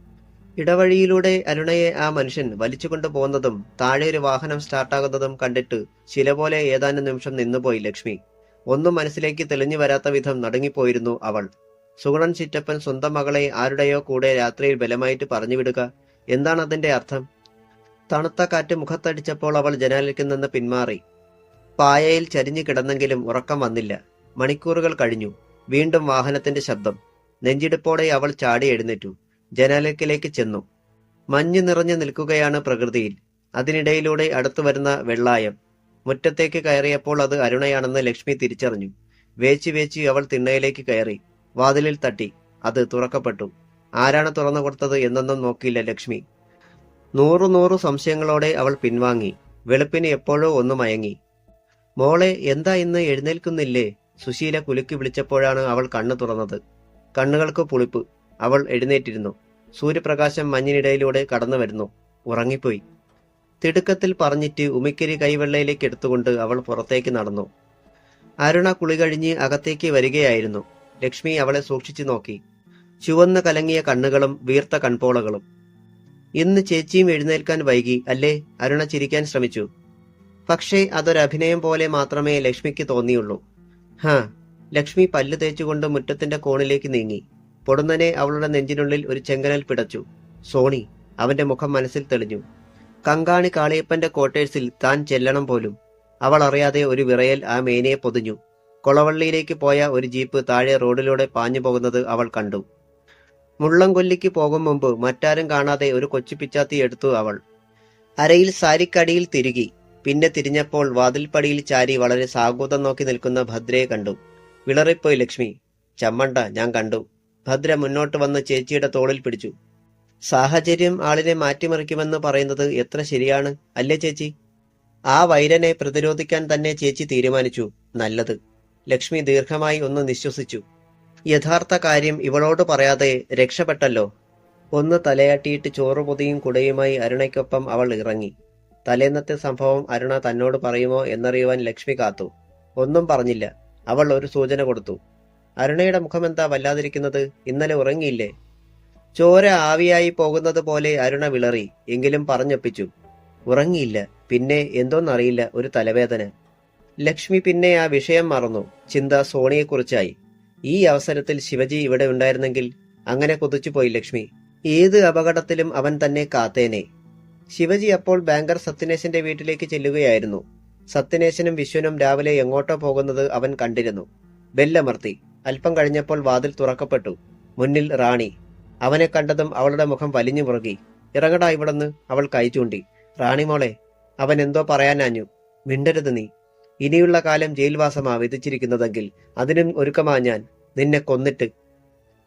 ഇടവഴിയിലൂടെ അരുണയെ ആ മനുഷ്യൻ വലിച്ചുകൊണ്ടു പോകുന്നതും താഴെ ഒരു വാഹനം സ്റ്റാർട്ടാകുന്നതും കണ്ടിട്ട് ശില പോലെ ഏതാനും നിമിഷം നിന്നുപോയി ലക്ഷ്മി. ഒന്നും മനസ്സിലേക്ക് തെളിഞ്ഞു വരാത്ത വിധം നടുങ്ങിപ്പോയിരുന്നു അവൾ. സുഗുണൻ ചിറ്റപ്പൻ സ്വന്തം മകളെ ആരുടെയോ കൂടെ രാത്രിയിൽ ബലമായിട്ട് പറഞ്ഞു വിടുക. എന്താണ് അതിന്റെ അർത്ഥം? തണുത്ത കാറ്റ് മുഖത്തടിച്ചപ്പോൾ അവൾ ജനാലയ്ക്ക് നിന്ന് പിന്മാറി. പായയിൽ ചരിഞ്ഞു കിടന്നെങ്കിലും ഉറക്കം വന്നില്ല. മണിക്കൂറുകൾ കഴിഞ്ഞു. വീണ്ടും വാഹനത്തിന്റെ ശബ്ദം. നെഞ്ചിടിപ്പോടെ അവൾ ചാടി എഴുന്നേറ്റു. ജനാലയ്ക്കിലേക്ക് ചെന്നു. മഞ്ഞ് നിറഞ്ഞു നിൽക്കുകയാണ് പ്രകൃതിയിൽ. അതിനിടയിലൂടെ അടുത്തു വരുന്ന വെള്ളായം. മുറ്റത്തേക്ക് കയറിയപ്പോൾ അത് അരുണയാണെന്ന് ലക്ഷ്മി തിരിച്ചറിഞ്ഞു. വേച്ച് അവൾ തിണ്ണയിലേക്ക് കയറി. വാതിലിൽ തട്ടി. അത് തുറക്കപ്പെട്ടു. ആരാണ് തുറന്നു കൊടുത്തത് എന്നൊന്നും നോക്കിയില്ല ലക്ഷ്മി. നൂറു സംശയങ്ങളോടെ അവൾ പിൻവാങ്ങി. വെളുപ്പിന് എപ്പോഴോ ഒന്ന് മയങ്ങി. മോളെ, എന്താ ഇന്ന് എഴുന്നേൽക്കുന്നില്ലേ? സുശീല കുലുക്കി വിളിച്ചപ്പോഴാണ് അവൾ കണ്ണു തുറന്നത്. കണ്ണുകൾക്ക് പുളിപ്പ്. അവൾ എഴുന്നേറ്റിരുന്നു. സൂര്യപ്രകാശം മഞ്ഞിനിടയിലൂടെ കടന്നു വരുന്നു. ഉറങ്ങിപ്പോയി. തിടുക്കത്തിൽ പറഞ്ഞിട്ട് ഉമിക്കരി കൈവെള്ളയിലേക്ക് എടുത്തുകൊണ്ട് അവൾ പുറത്തേക്ക് നടന്നു. അരുണ കുളി കഴിഞ്ഞ് അകത്തേക്ക് വരികയായിരുന്നു. ലക്ഷ്മി അവളെ സൂക്ഷിച്ചു നോക്കി. ചുവന്ന് കലങ്ങിയ കണ്ണുകളും വീർത്ത കൺപോളകളും. ഇന്ന് ചേച്ചിയും എഴുന്നേൽക്കാൻ വൈകി അല്ലേ? അരുണ ചിരിക്കാൻ ശ്രമിച്ചു. പക്ഷേ അതൊരഭിനയം പോലെ മാത്രമേ ലക്ഷ്മിക്ക് തോന്നിയുള്ളൂ. ലക്ഷ്മി പല്ല് തേച്ചുകൊണ്ട് മുറ്റത്തിന്റെ കോണിലേക്ക് നീങ്ങി. പൊടുന്നനെ അവളുടെ നെഞ്ചിനുള്ളിൽ ഒരു ചെങ്കനൽ പിടച്ചു. സോണി. അവന്റെ മുഖം മനസ്സിൽ തെളിഞ്ഞു. കങ്കാണി കാളിയപ്പന്റെ ക്വാർട്ടേഴ്സിൽ താൻ ചെല്ലണം പോലും. അവൾ അറിയാതെ ഒരു വിറയൽ ആ മേനയെ പൊതിഞ്ഞു. കൊളവള്ളിയിലേക്ക് പോയ ഒരു ജീപ്പ് താഴെ റോഡിലൂടെ പാഞ്ഞു പോകുന്നത് അവൾ കണ്ടു. മുള്ളംകൊല്ലിക്ക് പോകും മുമ്പ് മറ്റാരും കാണാതെ ഒരു കൊച്ചു പിച്ചാത്തി എടുത്തു അവൾ. അരയിൽ സാരിക്കടിയിൽ തിരുകി. പിന്നെ തിരിഞ്ഞപ്പോൾ വാതിൽപ്പടിയിൽ ചാരി വളരെ സാഗൂതം നോക്കി നിൽക്കുന്ന ഭദ്രയെ കണ്ടു. വിളറിപ്പോയി ലക്ഷ്മി. ചമ്മണ്ട, ഞാൻ കണ്ടു. ഭദ്ര മുന്നോട്ട് വന്ന് ചേച്ചിയുടെ തോളിൽ പിടിച്ചു. സാഹചര്യം ആളിനെ മാറ്റിമറിക്കുമെന്ന് പറയുന്നത് എത്ര ശരിയാണ് അല്ലേ ചേച്ചി? ആ വൈരനെ പ്രതിരോധിക്കാൻ തന്നെ ചേച്ചി തീരുമാനിച്ചു. നല്ലത്. ലക്ഷ്മി ദീർഘമായി ഒന്ന് നിശ്വസിച്ചു. യഥാർത്ഥ കാര്യം ഇവളോട് പറയാതെ രക്ഷപ്പെട്ടല്ലോ. ഒന്ന് തലയാട്ടിയിട്ട് ചോറുപൊതിയും കുടയുമായി അരുണയ്ക്കൊപ്പം അവൾ ഇറങ്ങി. തലേന്നത്തെ സംഭവം അരുണ തന്നോട് പറയുമോ എന്നറിയുവാൻ ലക്ഷ്മി കാത്തു. ഒന്നും പറഞ്ഞില്ല. അവൾ ഒരു സൂചന കൊടുത്തു. അരുണയുടെ മുഖമെന്താ വല്ലാതിരിക്കുന്നത്? ഇന്നലെ ഉറങ്ങിയില്ലേ? ചോര ആവിയായി പോകുന്നത് പോലെ അരുണ വിളറി. എങ്കിലും പറഞ്ഞൊപ്പിച്ചു. ഉറങ്ങിയില്ല. പിന്നെ എന്തോന്നറിയില്ല, ഒരു തലവേദന. ലക്ഷ്മി പിന്നെ ആ വിഷയം മറന്നു. ചിന്ത സോണിയെക്കുറിച്ചായി. ഈ അവസരത്തിൽ ശിവജി ഇവിടെ ഉണ്ടായിരുന്നെങ്കിൽ. അങ്ങനെ കൊതിച്ചുപോയി ലക്ഷ്മി. ഏത് അപകടത്തിലും അവൻ തന്നെ കാത്തേനെ. ശിവജി അപ്പോൾ ബാങ്കർ സത്യനേശന്റെ വീട്ടിലേക്ക് ചെല്ലുകയായിരുന്നു. സത്യനേശനും വിശ്വനും രാവിലെ എങ്ങോട്ടോ പോകുന്നത് അവൻ കണ്ടിരുന്നു. ബെല്ലമർത്തി. അല്പം കഴിഞ്ഞപ്പോൾ വാതിൽ തുറക്കപ്പെട്ടു. മുന്നിൽ റാണി. അവനെ കണ്ടതും അവളുടെ മുഖം വലിഞ്ഞു മുറുകി. ഇറങ്ങടാ ഇവിടുന്ന്, അവൾ കൈ ചൂണ്ടി. റാണി മോളെ. അവൻ എന്തോ പറയാനാഞ്ഞു. മിണ്ടരുത് നീ. ഇനിയുള്ള കാലം ജയിൽവാസമാ വിധിച്ചിരിക്കുന്നതെങ്കിൽ അതിനും ഒരുക്കമാ ഞാൻ, നിന്നെ കൊന്നിട്ട്.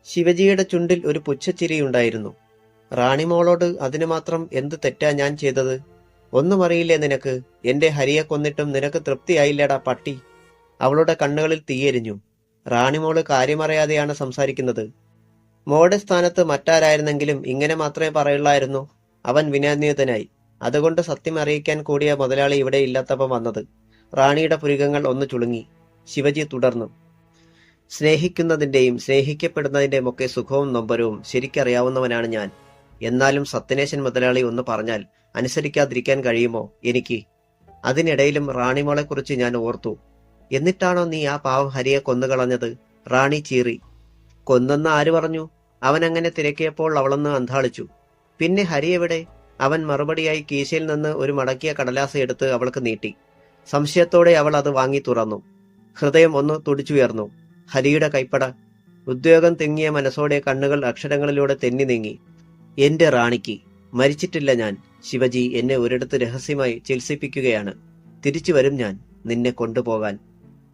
ശിവജിയുടെ ചുണ്ടിൽ ഒരു പുച്ഛച്ചിരിയുണ്ടായിരുന്നു. റാണിമോളോട് അതിനു മാത്രം എന്ത് തെറ്റാ ഞാൻ ചെയ്തത്? ഒന്നും അറിയില്ലേ നിനക്ക്? എന്റെ ഹരിയെ കൊന്നിട്ടും നിനക്ക് തൃപ്തിയായില്ലടാ പട്ടി. അവളുടെ കണ്ണുകളിൽ തീയെരിഞ്ഞു. റാണിമോള് കാര്യമറിയാതെയാണ് സംസാരിക്കുന്നത്. മോളുടെ സ്ഥാനത്ത് മറ്റാരായിരുന്നെങ്കിലും ഇങ്ങനെ മാത്രമേ പറയുള്ളായിരുന്നു. അവൻ വിനയാന്വിതനായി. അതുകൊണ്ട് സത്യം അറിയിക്കാൻ കൂടിയ മുതലാളി ഇവിടെ ഇല്ലാത്തപ്പം വന്നത്. റാണിയുടെ പുരികങ്ങൾ ഒന്ന് ചുളുങ്ങി. ശിവജി തുടർന്നു. സ്നേഹിക്കുന്നതിന്റെയും സ്നേഹിക്കപ്പെടുന്നതിന്റെയും ഒക്കെ സുഖവും നൊമ്പരവും ശരിക്കറിയാവുന്നവനാണ് ഞാൻ. എന്നാലും സത്യനേശൻ മുതലാളി ഒന്ന് പറഞ്ഞാൽ അനുസരിക്കാതിരിക്കാൻ കഴിയുമോ എനിക്ക്? അതിനിടയിലും റാണിമോളെക്കുറിച്ച് ഞാൻ ഓർത്തു. എന്നിട്ടാണോ നീ ആ പാവം ഹരിയെ കൊന്നുകളഞ്ഞത്? റാണി ചീറി. കൊന്നെന്ന് ആര് പറഞ്ഞു? അവനങ്ങനെ തിരക്കിയപ്പോൾ അവളൊന്ന് അന്താളിച്ചു. പിന്നെ ഹരി എവിടെ? അവൻ മറുപടിയായി കീശയിൽ നിന്ന് ഒരു മടക്കിയ കടലാസ് എടുത്ത് അവൾക്ക് നീട്ടി. സംശയത്തോടെ അവൾ അത് വാങ്ങി തുറന്നു. ഹൃദയം ഒന്ന് തുടിച്ചുയർന്നു. ഹരിയുടെ കൈപ്പട. ഉദ്വേഗം തിങ്ങിയ മനസ്സോടെ കണ്ണുകൾ അക്ഷരങ്ങളിലൂടെ തെന്നി നീങ്ങി. എന്റെ റാണിക്ക് മരിച്ചിട്ടില്ല ഞാൻ. ശിവജി എന്നെ ഒരിടത്ത് രഹസ്യമായി ചികിത്സിപ്പിക്കുകയാണ്. തിരിച്ചു വരും ഞാൻ നിന്നെ കൊണ്ടുപോകാൻ.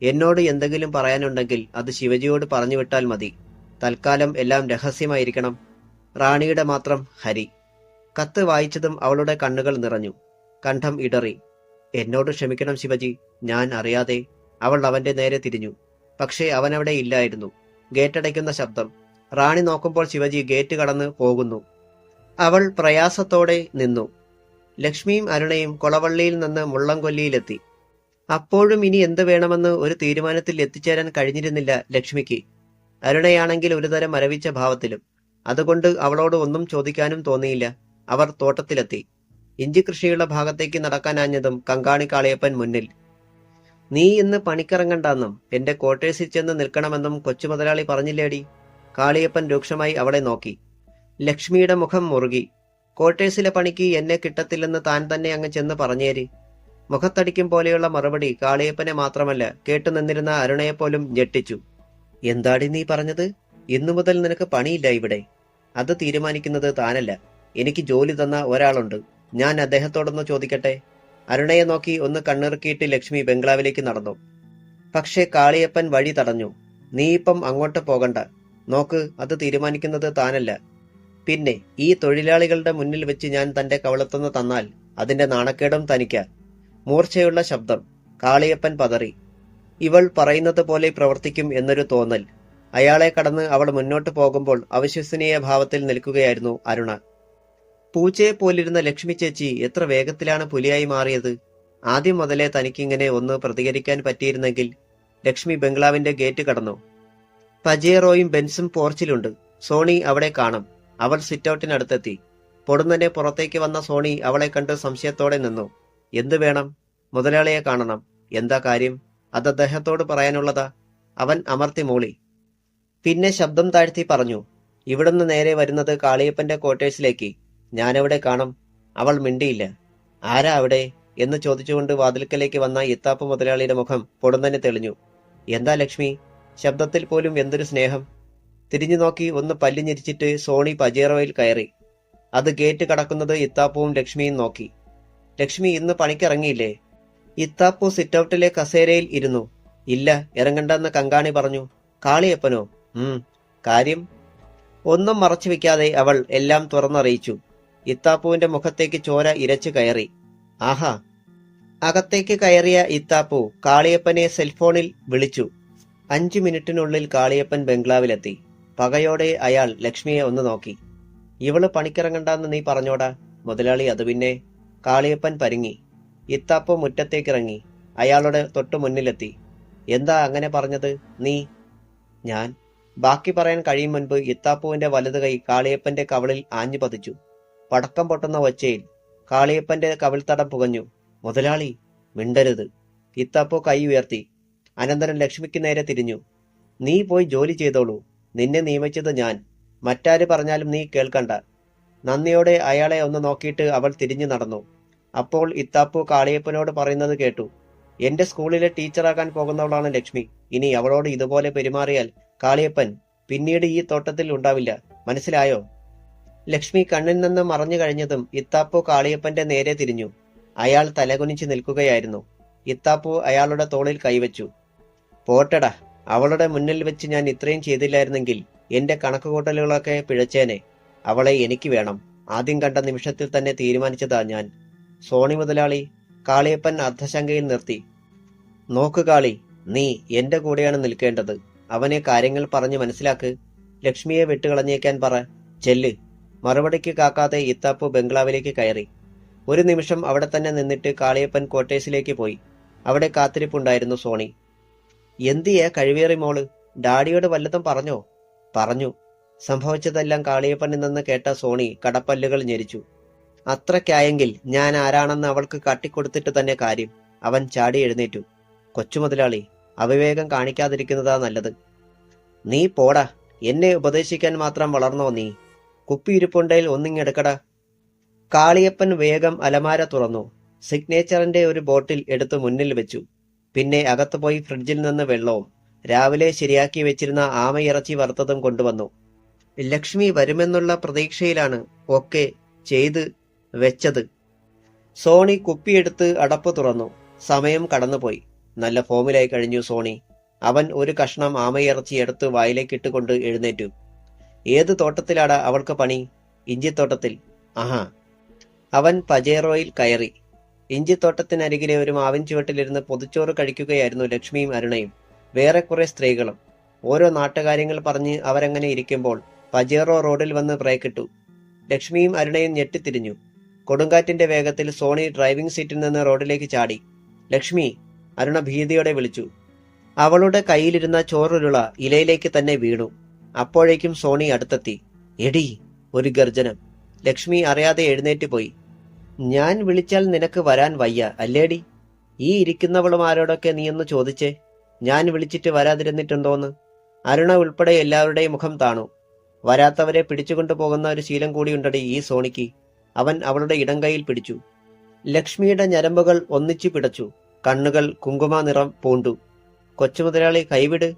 എന്നോട് എന്തെങ്കിലും പറയാനുണ്ടെങ്കിൽ അത് ശിവജിയോട് പറഞ്ഞു വിട്ടാൽ മതി. തൽക്കാലം എല്ലാം രഹസ്യമായിരിക്കണം. റാണിയുടെ മാത്രം ഹരി. കത്ത് വായിച്ചതും അവളുടെ കണ്ണുകൾ നിറഞ്ഞു. കണ്ഠം ഇടറി. എന്നോട് ക്ഷമിക്കണം ശിവജി, ഞാൻ അറിയാതെ. അവൾ അവന്റെ നേരെ തിരിഞ്ഞു. പക്ഷേ അവനവിടെ ഇല്ലായിരുന്നു. ഗേറ്റടയ്ക്കുന്ന ശബ്ദം. റാണി നോക്കുമ്പോൾ ശിവജി ഗേറ്റ് കടന്ന് പോകുന്നു. അവൾ പ്രയാസത്തോടെ നിന്നു. ലക്ഷ്മിയും അരുണയും കൊളവള്ളിയിൽ നിന്ന് മുള്ളംകൊല്ലിയിലെത്തി. അപ്പോഴും ഇനി എന്ത് വേണമെന്ന് ഒരു തീരുമാനത്തിൽ എത്തിച്ചേരാൻ കഴിഞ്ഞിരുന്നില്ല ലക്ഷ്മിക്ക്. അരുണയാണെങ്കിൽ ഒരുതരം മരവിച്ച ഭാവത്തിലും. അതുകൊണ്ട് അവളോട് ഒന്നും ചോദിക്കാനും തോന്നിയില്ല. അവർ തോട്ടത്തിലെത്തി. ഇഞ്ചി കൃഷിയുള്ള ഭാഗത്തേക്ക് നടക്കാനാഞ്ഞതും കങ്കാണി കാളിയപ്പൻ മുന്നിൽ. നീ ഇന്ന് പണിക്കിറങ്ങണ്ടെന്നും എന്റെ ക്വാർട്ടേഴ്സിൽ ചെന്ന് നിൽക്കണമെന്നും കൊച്ചുമുതലാളി പറഞ്ഞില്ലേടി? കാളിയപ്പൻ രൂക്ഷമായി അവളെ നോക്കി. ലക്ഷ്മിയുടെ മുഖം മുറുകി. ക്വാർട്ടേഴ്സിലെ പണിക്ക് എന്നെ കിട്ടത്തില്ലെന്ന് താൻ തന്നെ അങ്ങ് ചെന്ന് പറഞ്ഞേരി. മുഖത്തടിക്കും പോലെയുള്ള മറുപടി കാളിയപ്പനെ മാത്രമല്ല കേട്ടുനിന്നിരുന്ന അരുണയെപ്പോലും ഞെട്ടിച്ചു. എന്താടി നീ പറഞ്ഞത്? ഇന്നു മുതൽ നിനക്ക് പണിയില്ല ഇവിടെ. അത് തീരുമാനിക്കുന്നത് താനല്ല. എനിക്ക് ജോലി തന്ന ഒരാളുണ്ട്. ഞാൻ അദ്ദേഹത്തോടൊന്ന് ചോദിക്കട്ടെ. അരുണയെ നോക്കി ഒന്ന് കണ്ണിറുക്കിയിട്ട് ലക്ഷ്മി ബംഗ്ലാവിലേക്ക് നടന്നു. പക്ഷേ കാളിയപ്പൻ വഴി തടഞ്ഞു. നീ ഇപ്പം അങ്ങോട്ട് പോകണ്ട. നോക്ക്, അത് തീരുമാനിക്കുന്നത് താനല്ല. പിന്നെ ഈ തൊഴിലാളികളുടെ മുന്നിൽ വെച്ച് ഞാൻ തന്റെ കവളത്തുനിന്ന് തന്നാൽ അതിന്റെ നാണക്കേടും തനിക്ക. മൂർച്ചയുള്ള ശബ്ദം. കാളിയപ്പൻ പതറി. ഇവൾ പറയുന്നത് പോലെ പ്രവർത്തിക്കും എന്നൊരു തോന്നൽ. അയാളെ കടന്ന് അവൾ മുന്നോട്ട് പോകുമ്പോൾ അവിശ്വസനീയ ഭാവത്തിൽ നിൽക്കുകയായിരുന്നു അരുണ. പൂച്ചയെ പോലിരുന്ന ലക്ഷ്മി ചേച്ചി എത്ര വേഗത്തിലാണ് പുലിയായി മാറിയത്. ആദ്യം മുതലേ തനിക്കിങ്ങനെ ഒന്ന് പ്രതികരിക്കാൻ പറ്റിയിരുന്നെങ്കിൽ. ലക്ഷ്മി ബംഗ്ലാവിന്റെ ഗേറ്റ് കടന്നു. പജേറോയും ബെൻസും പോർച്ചിലുണ്ട്. സോണി അവിടെ കാണും. അവൾ സിറ്റൌട്ടിനടുത്തെത്തി. പൊടുന്നനെ പുറത്തേക്ക് വന്ന സോണി അവളെ കണ്ട് സംശയത്തോടെ നിന്നു. എന്തു വേണം? മുതലാളിയെ കാണണം. എന്താ കാര്യം? അത് അദ്ദേഹത്തോട് പറയാനുള്ളതാ. അവൻ അമർത്തി മൂളി. പിന്നെ ശബ്ദം താഴ്ത്തി പറഞ്ഞു. ഇവിടുന്ന് നേരെ വരുന്നത് കാളിയപ്പന്റെ ക്വാർട്ടേഴ്സിലേക്ക്. ഞാനെവിടെ കാണും? അവൾ മിണ്ടിയില്ല. ആരാ അവിടെ എന്ന് ചോദിച്ചുകൊണ്ട് വാതിൽക്കലേക്ക് വന്ന ഇത്താപ്പ് മുതലാളിയുടെ മുഖം പൊടുന്നനെ തെളിഞ്ഞു. എന്താ ലക്ഷ്മി? ശബ്ദത്തിൽ പോലും എന്തൊരു സ്നേഹം. തിരിഞ്ഞു നോക്കി ഒന്ന് പല്ലിഞ്ഞിരിച്ചിട്ട് സോണി പജേറോയിൽ കയറി. അത് ഗേറ്റ് കടക്കുന്നത് ഇത്താപ്പുവും ലക്ഷ്മിയും നോക്കി. ലക്ഷ്മി ഇന്ന് പണിക്കിറങ്ങിയില്ലേ? ഇത്താപ്പു സിറ്റൌട്ടിലെ കസേരയിൽ ഇരുന്നു. ഇല്ല, ഇറങ്ങണ്ടെന്ന് കങ്കാണി പറഞ്ഞു. കാളിയപ്പനോ? കാര്യം? ഒന്നും മറച്ചു വെക്കാതെ അവൾ എല്ലാം തുറന്നറിയിച്ചു. ഇത്താപ്പുവിന്റെ മുഖത്തേക്ക് ചോര ഇരച്ചു കയറി. ആഹാ! അകത്തേക്ക് കയറിയ ഇത്താപ്പു കാളിയപ്പനെ സെൽഫോണിൽ വിളിച്ചു. 5 മിനിറ്റിനുള്ളിൽ കാളിയപ്പൻ ബംഗ്ലാവിലെത്തി. പകയോടെ അയാൾ ലക്ഷ്മിയെ ഒന്ന് നോക്കി. ഇവള് പണിക്കിറങ്ങണ്ടെന്ന് നീ പറഞ്ഞോടാ മുതലാളി. അത് പിന്നെ. കാളിയപ്പൻ പരിങ്ങി. ഇത്താപ്പു മുറ്റത്തേക്കിറങ്ങി. അയാളുടെ തൊട്ടു മുന്നിലെത്തി. എന്താ അങ്ങനെ പറഞ്ഞത്? നീ ഞാൻ ബാക്കി പറയാൻ കഴിയും മുൻപ് ഇത്താപ്പുവിന്റെ വലത് കൈ കാളിയപ്പന്റെ കവിളിൽ ആഞ്ഞു പതിച്ചു. പടക്കം പൊട്ടുന്ന ഒച്ചയിൽ കാളിയപ്പന്റെ കവിൾത്തടം പുകഞ്ഞു. മുതലാളി, മിണ്ടരുത്. ഇത്താപ്പു കൈ ഉയർത്തി. അനന്തരം ലക്ഷ്മിക്ക് നേരെ തിരിഞ്ഞു. നീ പോയി ജോലി ചെയ്തോളൂ. നിന്നെ നിയമിച്ചത് ഞാൻ. മറ്റാര് പറഞ്ഞാലും നീ കേൾക്കണ്ട. നന്ദിയോടെ അയാളെ ഒന്ന് നോക്കിയിട്ട് അവൾ തിരിഞ്ഞു നടന്നു. അപ്പോൾ ഇത്താപ്പു കാളിയപ്പനോട് പറയുന്നത് കേട്ടു. എന്റെ സ്കൂളിലെ ടീച്ചറാകാൻ പോകുന്നവളാണ് ലക്ഷ്മി. ഇനി അവളോട് ഇതുപോലെ പെരുമാറിയാൽ കാളിയപ്പൻ പിന്നീട് ഈ തോട്ടത്തിൽ ഉണ്ടാവില്ല. മനസ്സിലായോ? ലക്ഷ്മി കണ്ണിൽ നിന്ന് മറഞ്ഞു കഴിഞ്ഞതും ഇത്താപ്പു കാളിയപ്പന്റെ നേരെ തിരിഞ്ഞു. അയാൾ തലകുനിച്ച് നിൽക്കുകയായിരുന്നു. ഇത്താപ്പു അയാളുടെ തോളിൽ കൈവച്ചു. പോട്ടടാ, അവളുടെ മുന്നിൽ വെച്ച് ഞാൻ ഇത്രയും ചെയ്തില്ലായിരുന്നെങ്കിൽ എന്റെ കണക്കുകൂട്ടലുകളൊക്കെ പിഴച്ചേനെ. അവളെ എനിക്ക് വേണം. ആദ്യം കണ്ട നിമിഷത്തിൽ തന്നെ തീരുമാനിച്ചതാ ഞാൻ. സോണി മുതലാളി, കാളിയപ്പൻ അർദ്ധശങ്കയിൽ നിർത്തി. നോക്ക് കാളി, നീ എന്റെ കൂടെയാണ് നിൽക്കേണ്ടത്. അവനെ കാര്യങ്ങൾ പറഞ്ഞ് മനസ്സിലാക്ക്. ലക്ഷ്മിയെ വിട്ടുകളഞ്ഞേക്കാൻ പറ. ചെല്ല്. മറുപടിക്ക് കാക്കാതെ ഇത്താപ്പു ബംഗ്ലാവിലേക്ക് കയറി. ഒരു നിമിഷം അവിടെ തന്നെ നിന്നിട്ട് കാളിയപ്പൻ ക്വാർട്ടേഴ്സിലേക്ക് പോയി. അവിടെ കാത്തിരിപ്പുണ്ടായിരുന്നു സോണി. എന്തിയെ കഴിവേറി മോള്, ഡാഡിയോട് വല്ലതും പറഞ്ഞോ? പറഞ്ഞു. സംഭവിച്ചതെല്ലാം കാളിയപ്പനിൽ നിന്ന് കേട്ട സോണി കടപ്പല്ലുകൾ ഞെരിച്ചു. അത്രയ്ക്കായെങ്കിൽ ഞാൻ ആരാണെന്ന് അവൾക്ക് കാട്ടിക്കൊടുത്തിട്ട് തന്നെ കാര്യം. അവൻ ചാടി എഴുന്നേറ്റു. കൊച്ചുമുതലാളി, അവിവേകം കാണിക്കാതിരിക്കുന്നതാ നല്ലത്. നീ പോടാ. എന്നെ ഉപദേശിക്കാൻ മാത്രം വളർന്നോ നീ? കുപ്പിയിരിപ്പുണ്ടേൽ ഒന്നിങ്ങെടുക്കടാ. കാളിയപ്പൻ വേഗം അലമാര തുറന്നു. സിഗ്നേച്ചറിന്റെ ഒരു ബോട്ടിൽ എടുത്തു മുന്നിൽ വെച്ചു. പിന്നെ അകത്തു പോയി ഫ്രിഡ്ജിൽ നിന്ന് വെള്ളവും രാവിലെ ശരിയാക്കി വെച്ചിരുന്ന ആമയിറച്ചി വറുത്തതും കൊണ്ടുവന്നു. ലക്ഷ്മി വരുമെന്നുള്ള പ്രതീക്ഷയിലാണ് ഒക്കെ ചെയ്ത് വെച്ചത്. സോണി കുപ്പിയെടുത്ത് അടപ്പ് തുറന്നു. സമയം കടന്നുപോയി. നല്ല ഫോമിലായി കഴിഞ്ഞു സോണി. അവൻ ഒരു കഷ്ണം ആമയിറച്ചി എടുത്ത് വായിലേക്കിട്ടുകൊണ്ട് എഴുന്നേറ്റു. ഏത് തോട്ടത്തിലാടാ അവൾക്ക് പണി? ഇഞ്ചിത്തോട്ടത്തിൽ. ആഹാ. അവൻ പജേറോയിൽ കയറി. ഇഞ്ചിത്തോട്ടത്തിനരികിലെ ഒരു മാവിൻ ചുവട്ടിലിരുന്ന് പൊതിച്ചോറ് കഴിക്കുകയായിരുന്നു ലക്ഷ്മിയും അരുണയും വേറെ കുറെ സ്ത്രീകളും. ഓരോ നാട്ടുകാര്യങ്ങൾ പറഞ്ഞ് അവരങ്ങനെ ഇരിക്കുമ്പോൾ പജേറോ റോഡിൽ വന്ന് ബ്രേക്കിട്ടു. ലക്ഷ്മിയും അരുണയും ഞെട്ടിത്തിരിഞ്ഞു. കൊടുങ്കാറ്റിന്റെ വേഗത്തിൽ സോണി ഡ്രൈവിംഗ് സീറ്റിൽ നിന്ന് റോഡിലേക്ക് ചാടി. ലക്ഷ്മി, അരുണ ഭീതിയോടെ വിളിച്ചു. അവളുടെ കയ്യിലിരുന്ന ചോറുരുള ഇലയിലേക്ക് തന്നെ വീണു. അപ്പോഴേക്കും സോണി അടുത്തെത്തി. എടി, ഒരു ഗർജനം. ലക്ഷ്മി അറിയാതെ എഴുന്നേറ്റ് പോയി. ഞാൻ വിളിച്ചാൽ നിനക്ക് വരാൻ വയ്യ അല്ലേടി? ഈ ഇരിക്കുന്നവളുമാരോടൊക്കെ നീയൊന്ന് ചോദിച്ചേ, ഞാൻ വിളിച്ചിട്ട് വരാതിരുന്നിട്ടുണ്ടോന്ന്. അരുണ ഉൾപ്പെടെ എല്ലാവരുടെയും മുഖം താണു. വരാത്തവരെ പിടിച്ചുകൊണ്ടു പോകുന്ന ഒരു ശീലം കൂടിയുണ്ടടി ഈ സോണിക്ക്. അവൻ അവളുടെ ഇടം കൈയിൽ പിടിച്ചു. ലക്ഷ്മിയുടെ ഞരമ്പുകൾ ഒന്നിച്ചു പിടച്ചു. കണ്ണുകൾ കുങ്കുമ നിറം പൂണ്ടു. കൊച്ചുമുതലാളി, കൈവിട്.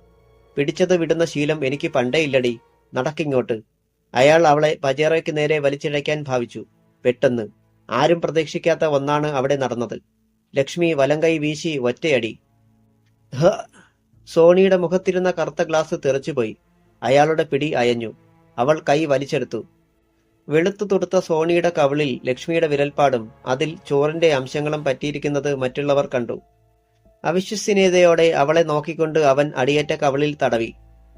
പിടിച്ചത് വിടുന്ന ശീലം എനിക്ക് പണ്ടേ ഇല്ലടി. നടക്കിങ്ങോട്ട്. അയാൾ അവളെ പജേറോയ്ക്ക് നേരെ വലിച്ചിഴയ്ക്കാൻ ഭാവിച്ചു. പെട്ടെന്ന് ആരും പ്രതീക്ഷിക്കാത്ത ഒന്നാണ് അവിടെ നടന്നത്. ലക്ഷ്മി വലം കൈ വീശി ഒറ്റയടി. സോണിയുടെ മുഖത്തിരുന്ന കറുത്ത ഗ്ലാസ് തെറിച്ചുപോയി. അയാളുടെ പിടി അയഞ്ഞു. അവൾ കൈ വലിച്ചെടുത്തു. വെളുത്തു തൊടുത്ത സോണിയുടെ കവിളിൽ ലക്ഷ്മിയുടെ വിരൽപ്പാടും അതിൽ ചോറിന്റെ അംശങ്ങളും പറ്റിയിരിക്കുന്നത് മറ്റുള്ളവർ കണ്ടു. അവിശ്വസനീയതയോടെ അവളെ നോക്കിക്കൊണ്ട് അവൻ അടിയേറ്റ കവിളിൽ തടവി.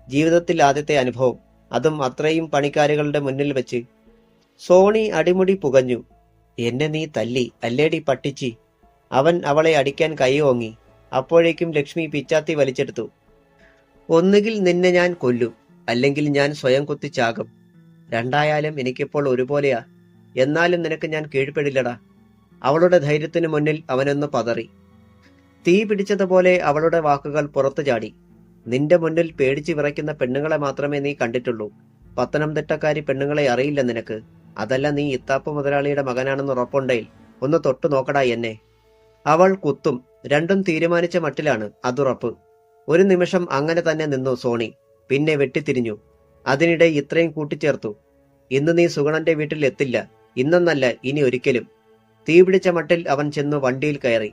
ജീവിതത്തിൽ ആദ്യത്തെ അനുഭവം, അതും അത്രയും പണിക്കാരികളുടെ മുന്നിൽ വെച്ച്. സോണി അടിമുടി പുകഞ്ഞു. എന്നെ നീ തല്ലി അല്ലേടി പട്ടിച്ചി. അവൻ അവളെ അടിക്കാൻ കൈ ഓങ്ങി. അപ്പോഴേക്കും ലക്ഷ്മി പിച്ചാത്തി വലിച്ചെടുത്തു. ഒന്നുകിൽ നിന്നെ ഞാൻ കൊല്ലും, അല്ലെങ്കിൽ ഞാൻ സ്വയം കുത്തിച്ചാകും. രണ്ടായാലും എനിക്കിപ്പോൾ ഒരുപോലെയാ. എന്നാലും നിനക്ക് ഞാൻ കീഴ്പ്പെടില്ലടാ. അവളുടെ ധൈര്യത്തിനു മുന്നിൽ അവനൊന്ന് പതറി. തീ പിടിച്ചതുപോലെ അവളുടെ വാക്കുകൾ പുറത്തു ചാടി. നിന്റെ മുന്നിൽ പേടിച്ചു വിറയ്ക്കുന്ന പെണ്ണുങ്ങളെ മാത്രമേ നീ കണ്ടിട്ടുള്ളൂ. പത്തനംതിട്ടക്കാരി പെണ്ണുങ്ങളെ അറിയില്ല നിനക്ക്. അതല്ല, നീ ഇത്താപ്പ് മുതലാളിയുടെ മകനാണെന്ന് ഉറപ്പുണ്ടെങ്കിൽ ഒന്ന് തൊട്ടു നോക്കടാ എന്നെ. അവൾ കുത്തും. രണ്ടും തീരുമാനിച്ച മട്ടിലാണ്, അതുറപ്പ്. ഒരു നിമിഷം അങ്ങനെ തന്നെ നിന്നു സോണി. പിന്നെ വെട്ടിത്തിരിഞ്ഞു. അതിനിടെ ഇത്രയും കൂട്ടിച്ചേർത്തു. ഇന്ന് നീ സുഗണന്റെ വീട്ടിൽ എത്തില്ല. ഇന്നെന്നല്ല, ഇനി ഒരിക്കലും. തീപിടിച്ച മട്ടിൽ അവൻ ചെന്നു വണ്ടിയിൽ കയറി.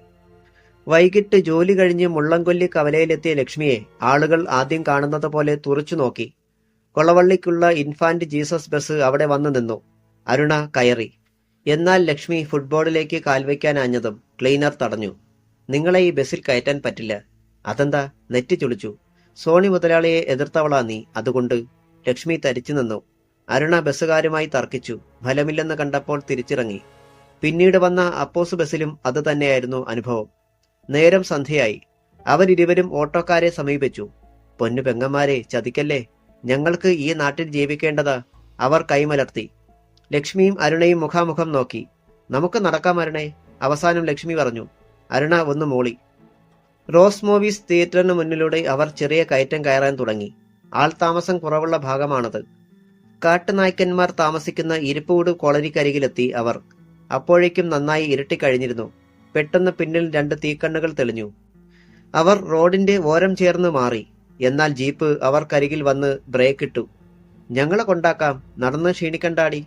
വൈകിട്ട് ജോലി കഴിഞ്ഞ് മുള്ളംകൊല്ലി കവലയിലെത്തിയ ലക്ഷ്മിയെ ആളുകൾ ആദ്യം കാണുന്നത് പോലെ തുറച്ചു നോക്കി. കൊളവള്ളിക്കുള്ള ഇൻഫാന്റ് ജീസസ് ബസ് അവിടെ വന്നു നിന്നു. അരുണ കയറി. എന്നാൽ ലക്ഷ്മി ഫുട്ബോളിലേക്ക് കാൽവയ്ക്കാനാഞ്ഞതും ക്ലീനർ തടഞ്ഞു. നിങ്ങളെ ഈ ബസ്സിൽ കയറ്റാൻ പറ്റില്ല. അതെന്താ? നെറ്റി ചുളിച്ചു. സോണി മുതലാളിയെ എതിർത്തവളാ നീ, അതുകൊണ്ട്. ലക്ഷ്മി തരിച്ചു നിന്നു. അരുണ ബസ്സുകാരുമായി തർക്കിച്ചു. ഫലമില്ലെന്ന് കണ്ടപ്പോൾ തിരിച്ചിറങ്ങി. പിന്നീട് വന്ന അപ്പോസ് ബസ്സിലും അത് തന്നെയായിരുന്നു അനുഭവം. നേരം സന്ധ്യയായി. അവരിരുവരും ഓട്ടോക്കാരെ സമീപിച്ചു. പൊന്നു പെങ്ങന്മാരെ, ചതിക്കല്ലേ, ഞങ്ങൾക്ക് ഈ നാട്ടിൽ ജീവിക്കേണ്ടതാ. അവർ കൈമലർത്തി. ലക്ഷ്മിയും അരുണയും മുഖാമുഖം നോക്കി. നമുക്ക് നടക്കാം അരുണേ, അവസാനം ലക്ഷ്മി പറഞ്ഞു. അരുണ ഒന്ന് മൂളി. റോസ് മൂവീസ് തിയേറ്ററിന് മുന്നിലൂടെ അവർ ചെറിയ കയറ്റം കയറാൻ തുടങ്ങി. ആൾതാമസം കുറവുള്ള ഭാഗമാണത്. കാട്ടുനായ്ക്കന്മാർ താമസിക്കുന്ന ഇരിപ്പൂട് കോളനിക്കരികിലെത്തി അവർ. അപ്പോഴേക്കും നന്നായി ഇരുട്ടിക്കഴിഞ്ഞിരുന്നു. പെട്ടെന്ന് പിന്നിൽ 2 തീക്കണ്ണുകൾ തെളിഞ്ഞു. അവർ റോഡിന്റെ ഓരം ചേർന്ന് മാറി. എന്നാൽ ജീപ്പ് അവർക്കരികിൽ വന്ന് ബ്രേക്കിട്ടു. ഞങ്ങളെ കൊണ്ടാക്കാം, നടന്ന് ക്ഷീണിക്കണ്ടാടി.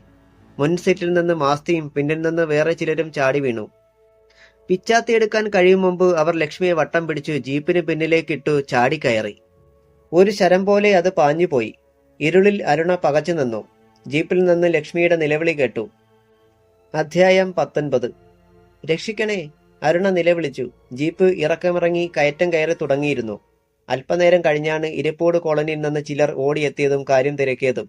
മുൻ സീറ്റിൽ നിന്ന് മാസ്തിയും പിന്നിൽ നിന്ന് വേറെ ചിലരും ചാടി വീണു. പിച്ചാത്തിയെടുക്കാൻ കഴിയും മുമ്പ് അവർ ലക്ഷ്മിയെ വട്ടം പിടിച്ചു ജീപ്പിന് പിന്നിലേക്കിട്ടു ചാടിക്കയറി. ഒരു ശരം പോലെ അത് പാഞ്ഞുപോയി. ഇരുളിൽ അരുണ പകച്ചു നിന്നു. ജീപ്പിൽ നിന്ന് ലക്ഷ്മിയുടെ നിലവിളി കേട്ടു. അധ്യായം 19. രക്ഷിക്കണേ, അരുണ നിലവിളിച്ചു. ജീപ്പ് ഇറക്കമിറങ്ങി കയറ്റം കയറി തുടങ്ങിയിരുന്നു. അല്പനേരം കഴിഞ്ഞാണ് ഇരിപ്പോട് കോളനിയിൽ നിന്ന് ചിലർ ഓടിയെത്തിയതും കാര്യം തിരക്കിയതും.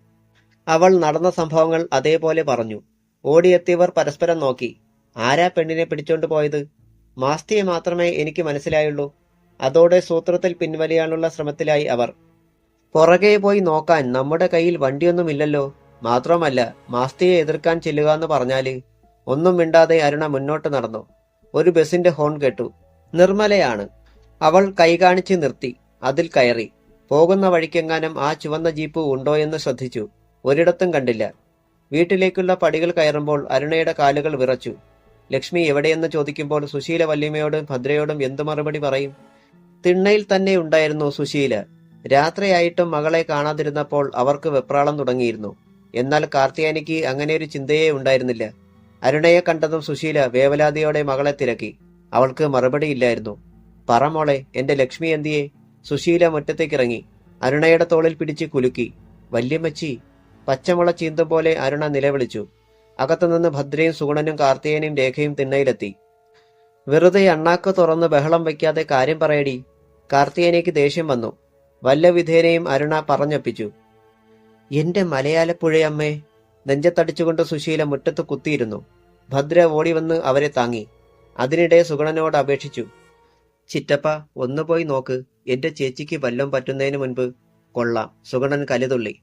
അവൾ നടന്ന സംഭവങ്ങൾ അതേപോലെ പറഞ്ഞു. ഓടിയെത്തിയവർ പരസ്പരം നോക്കി. ആരാ പെണ്ണിനെ പിടിച്ചോണ്ട് പോയത്? മാസ്തിയെ മാത്രമേ എനിക്ക് മനസ്സിലായുള്ളൂ. അതോടെ സൂത്രത്തിൽ പിൻവലിയാനുള്ള ശ്രമത്തിലായി അവർ. പുറകെ പോയി നോക്കാൻ നമ്മുടെ കയ്യിൽ വണ്ടിയൊന്നുമില്ലല്ലോ. മാത്രമല്ല, മാസ്തിയെ എതിർക്കാൻ ചെല്ലുക പറഞ്ഞാല്. ഒന്നും മിണ്ടാതെ അരുണ മുന്നോട്ട് നടന്നു. ഒരു ബസിന്റെ ഹോൺ കേട്ടു. നിർമ്മലയാണ്. അവൾ കൈ കാണിച്ച് നിർത്തി. അതിൽ കയറി. പോകുന്ന വഴിക്കെങ്ങാനും ആ ചുവന്ന ജീപ്പ് ഉണ്ടോയെന്ന് ശ്രദ്ധിച്ചു. ഒരിടത്തും കണ്ടില്ല. വീട്ടിലേക്കുള്ള പടികൾ കയറുമ്പോൾ അരുണയുടെ കാലുകൾ വിറച്ചു. ലക്ഷ്മി എവിടെയെന്ന് ചോദിക്കുമ്പോൾ സുശീല വല്യമ്മയോടും ഭദ്രയോടും എന്തു മറുപടി പറയും? തിണ്ണയിൽ തന്നെ ഉണ്ടായിരുന്നു സുശീല. രാത്രിയായിട്ടും മകളെ കാണാതിരുന്നപ്പോൾ അവർക്ക് വെപ്രാളം തുടങ്ങിയിരുന്നു. എന്നാൽ കാർത്തിയാനിക്ക് അങ്ങനെയൊരു ചിന്തയേ ഉണ്ടായിരുന്നില്ല. അരുണയെ കണ്ടതും സുശീല വേവലാതിയോടെ മകളെ തിരക്കി. അവൾക്ക് മറുപടിയില്ലായിരുന്നു. പറ മോളെ, എന്റെ ലക്ഷ്മി എന്തിയെ? സുശീല മുറ്റത്തേക്കിറങ്ങി. അരുണയുടെ തോളിൽ പിടിച്ച് കുലുക്കി. വല്യമ്മച്ചി. പച്ചമുള ചീന്തും പോലെ അരുണ നിലവിളിച്ചു. അകത്തുനിന്ന് ഭദ്രയും സുഗുണനും കാർത്തികേയനും രേഖയും തിണ്ണയിലെത്തി. വെറുതെ അണ്ണാക്ക് തുറന്ന് ബഹളം വയ്ക്കാതെ കാര്യം പറയടി. കാർത്തികേയനേക്ക് ദേഷ്യം വന്നു. വല്ല വിധേനയും അരുണ പറഞ്ഞൊപ്പിച്ചു. എന്റെ മലയാളപ്പുഴയമ്മേ. നെഞ്ചത്തടിച്ചുകൊണ്ട് സുശീല മുറ്റത്ത് കുത്തിയിരുന്നു. ഭദ്ര ഓടി വന്ന് അവരെ താങ്ങി. അതിനിടെ സുഗുണനോട് അപേക്ഷിച്ചു. ചിറ്റപ്പ, ഒന്ന് പോയി നോക്ക്. എന്റെ ചേച്ചിക്ക് വല്ലം പറ്റുന്നതിന് മുൻപ്. കൊള്ളാം. സുഗുണൻ കലിതുള്ളി.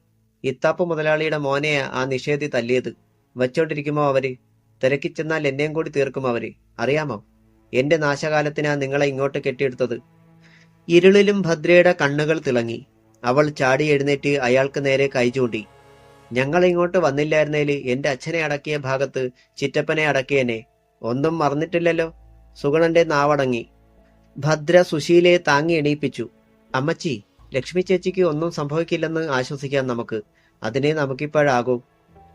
ഇത്താപ്പ് മുതലാളിയുടെ മോനെയാ ആ നിഷേധി തല്ലിയത്. വച്ചോണ്ടിരിക്കുമോ അവര്? തിരക്കിച്ചെന്നാൽ എന്നെയും കൂടി തീർക്കും അവര്. അറിയാമോ? എന്റെ നാശകാലത്തിനാ നിങ്ങളെ ഇങ്ങോട്ട് കെട്ടിയെടുത്തത്. ഇരുളിലും ഭദ്രയുടെ കണ്ണുകൾ തിളങ്ങി. അവൾ ചാടി എഴുന്നേറ്റ് അയാൾക്ക് നേരെ കൈ ചൂണ്ടി. ഞങ്ങൾ ഇങ്ങോട്ട് വന്നില്ലായിരുന്നേല് എന്റെ അച്ഛനെ അടക്കിയ ഭാഗത്ത് ചിറ്റപ്പനെ അടക്കിയനെ. ഒന്നും മറന്നിട്ടില്ലല്ലോ. സുഗുണന്റെ നാവടങ്ങി. ഭദ്ര സുശീലയെ താങ്ങി എണീപ്പിച്ചു. അമ്മച്ചി, ലക്ഷ്മി ചേച്ചിക്ക് ഒന്നും സംഭവിക്കില്ലെന്ന് ആശ്വസിക്കാം നമുക്ക്. അതിനെ നമുക്കിപ്പോഴാകൂ.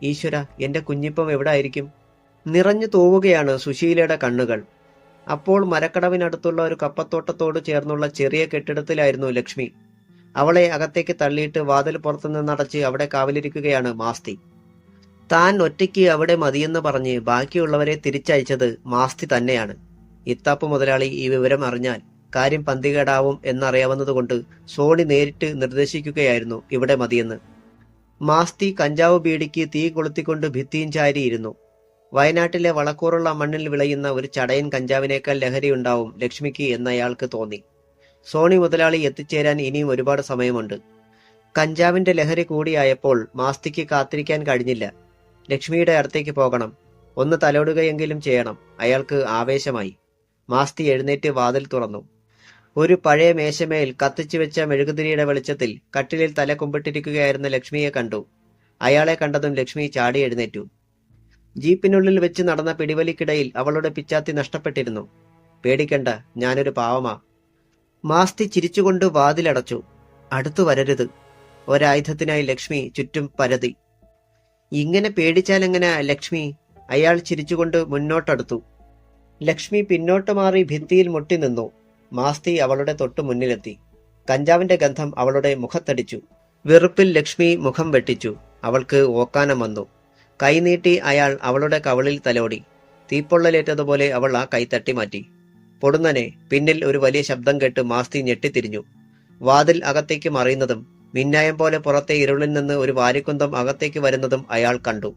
ഈശ്വര, എന്റെ കുഞ്ഞിപ്പം എവിടായിരിക്കും? നിറഞ്ഞു തൂവുകയാണ് സുശീലയുടെ കണ്ണുകൾ. അപ്പോൾ മരക്കടവിനടുത്തുള്ള ഒരു കപ്പത്തോട്ടത്തോട് ചേർന്നുള്ള ചെറിയ കെട്ടിടത്തിലായിരുന്നു ലക്ഷ്മി. അവളെ അകത്തേക്ക് തള്ളിയിട്ട് വാതിൽ പുറത്തുനിന്നടച്ച് അവിടെ കാവലിരിക്കുകയാണ് മാസ്തി. താൻ ഒറ്റയ്ക്ക് അവിടെ മതിയെന്ന് പറഞ്ഞ് ബാക്കിയുള്ളവരെ തിരിച്ചയച്ചത് മാസ്തി തന്നെയാണ്. ഇത്താപ്പ് മുതലാളി ഈ വിവരം അറിഞ്ഞാൽ കാര്യം പന്തികേടാവും എന്നറിയാവുന്നതുകൊണ്ട് സോണി നേരിട്ട് നിർദ്ദേശിക്കുകയായിരുന്നു ഇവിടെ മതിയെന്ന്. മാസ്തി കഞ്ചാവ് ബീഡിക്ക് തീ കൊളുത്തിക്കൊണ്ട് ഭിത്തിയും ചാരിയിരുന്നു. വയനാട്ടിലെ വളക്കൂറുള്ള മണ്ണിൽ വിളയുന്ന ഒരു ചടയൻ കഞ്ചാവിനേക്കാൾ ലഹരിയുണ്ടാവും ലക്ഷ്മിക്ക് എന്നയാൾക്ക് തോന്നി. സോണി മുതലാളി എത്തിച്ചേരാൻ ഇനിയും ഒരുപാട് സമയമുണ്ട്. കഞ്ചാവിന്റെ ലഹരി കൂടിയായപ്പോൾ മാസ്തിക്ക് കാത്തിരിക്കാൻ കഴിഞ്ഞില്ല. ലക്ഷ്മിയുടെ അടുത്തേക്ക് പോകണം. ഒന്ന് തലോടുകയെങ്കിലും ചെയ്യണം. അയാൾക്ക് ആവേശമായി. മാസ്തി എഴുന്നേറ്റ് വാതിൽ തുറന്നു. ഒരു പഴയ മേശമേൽ കത്തിച്ചു വെച്ച മെഴുകുതിരിയുടെ വെളിച്ചത്തിൽ കട്ടിലിൽ തല കുമ്പിട്ടിരിക്കുകയായിരുന്ന ലക്ഷ്മിയെ കണ്ടു. അയാളെ കണ്ടതും ലക്ഷ്മി ചാടി എഴുന്നേറ്റു. ജീപ്പിനുള്ളിൽ വെച്ച് നടന്ന പിടിവലിക്കിടയിൽ അവളുടെ പിച്ചാത്തി നഷ്ടപ്പെട്ടിരുന്നു. പേടിക്കണ്ട, ഞാനൊരു പാവമാ. മാസ്തി ചിരിച്ചുകൊണ്ട് വാതിലടച്ചു. അടുത്തു വരരുത്. ഒരായുധത്തിനായി ലക്ഷ്മി ചുറ്റും പരതി. ഇങ്ങനെ പേടിച്ചാലെങ്ങനെ ലക്ഷ്മി? അയാൾ ചിരിച്ചുകൊണ്ട് മുന്നോട്ടടുത്തു. ലക്ഷ്മി പിന്നോട്ട് മാറി ഭിത്തിയിൽ മുട്ടി നിന്നു. മാസ്തി അവളുടെ തൊട്ടു മുന്നിലെത്തി. കഞ്ചാവിന്റെ ഗന്ധം അവളുടെ മുഖത്തടിച്ചു. വെറുപ്പിൽ ലക്ഷ്മി മുഖം വെട്ടിച്ചു. അവൾക്ക് ഓക്കാനം വന്നു. കൈനീട്ടി അയാൾ അവളുടെ കവിളിൽ തലോടി. തീപ്പൊള്ളലേറ്റതുപോലെ അവൾ ആ കൈ തട്ടിമാറ്റി. പൊടുന്നനെ പിന്നിൽ ഒരു വലിയ ശബ്ദം കേട്ട് മാസ്തി ഞെട്ടിത്തിരിഞ്ഞു. വാതിൽ അകത്തേക്ക് മറിയുന്നതും മിന്നായം പോലെ പുറത്തെ ഇരുളിൽ നിന്ന് ഒരു വാരിക്കുന്തം അകത്തേക്ക് വരുന്നതും അയാൾ കണ്ടു.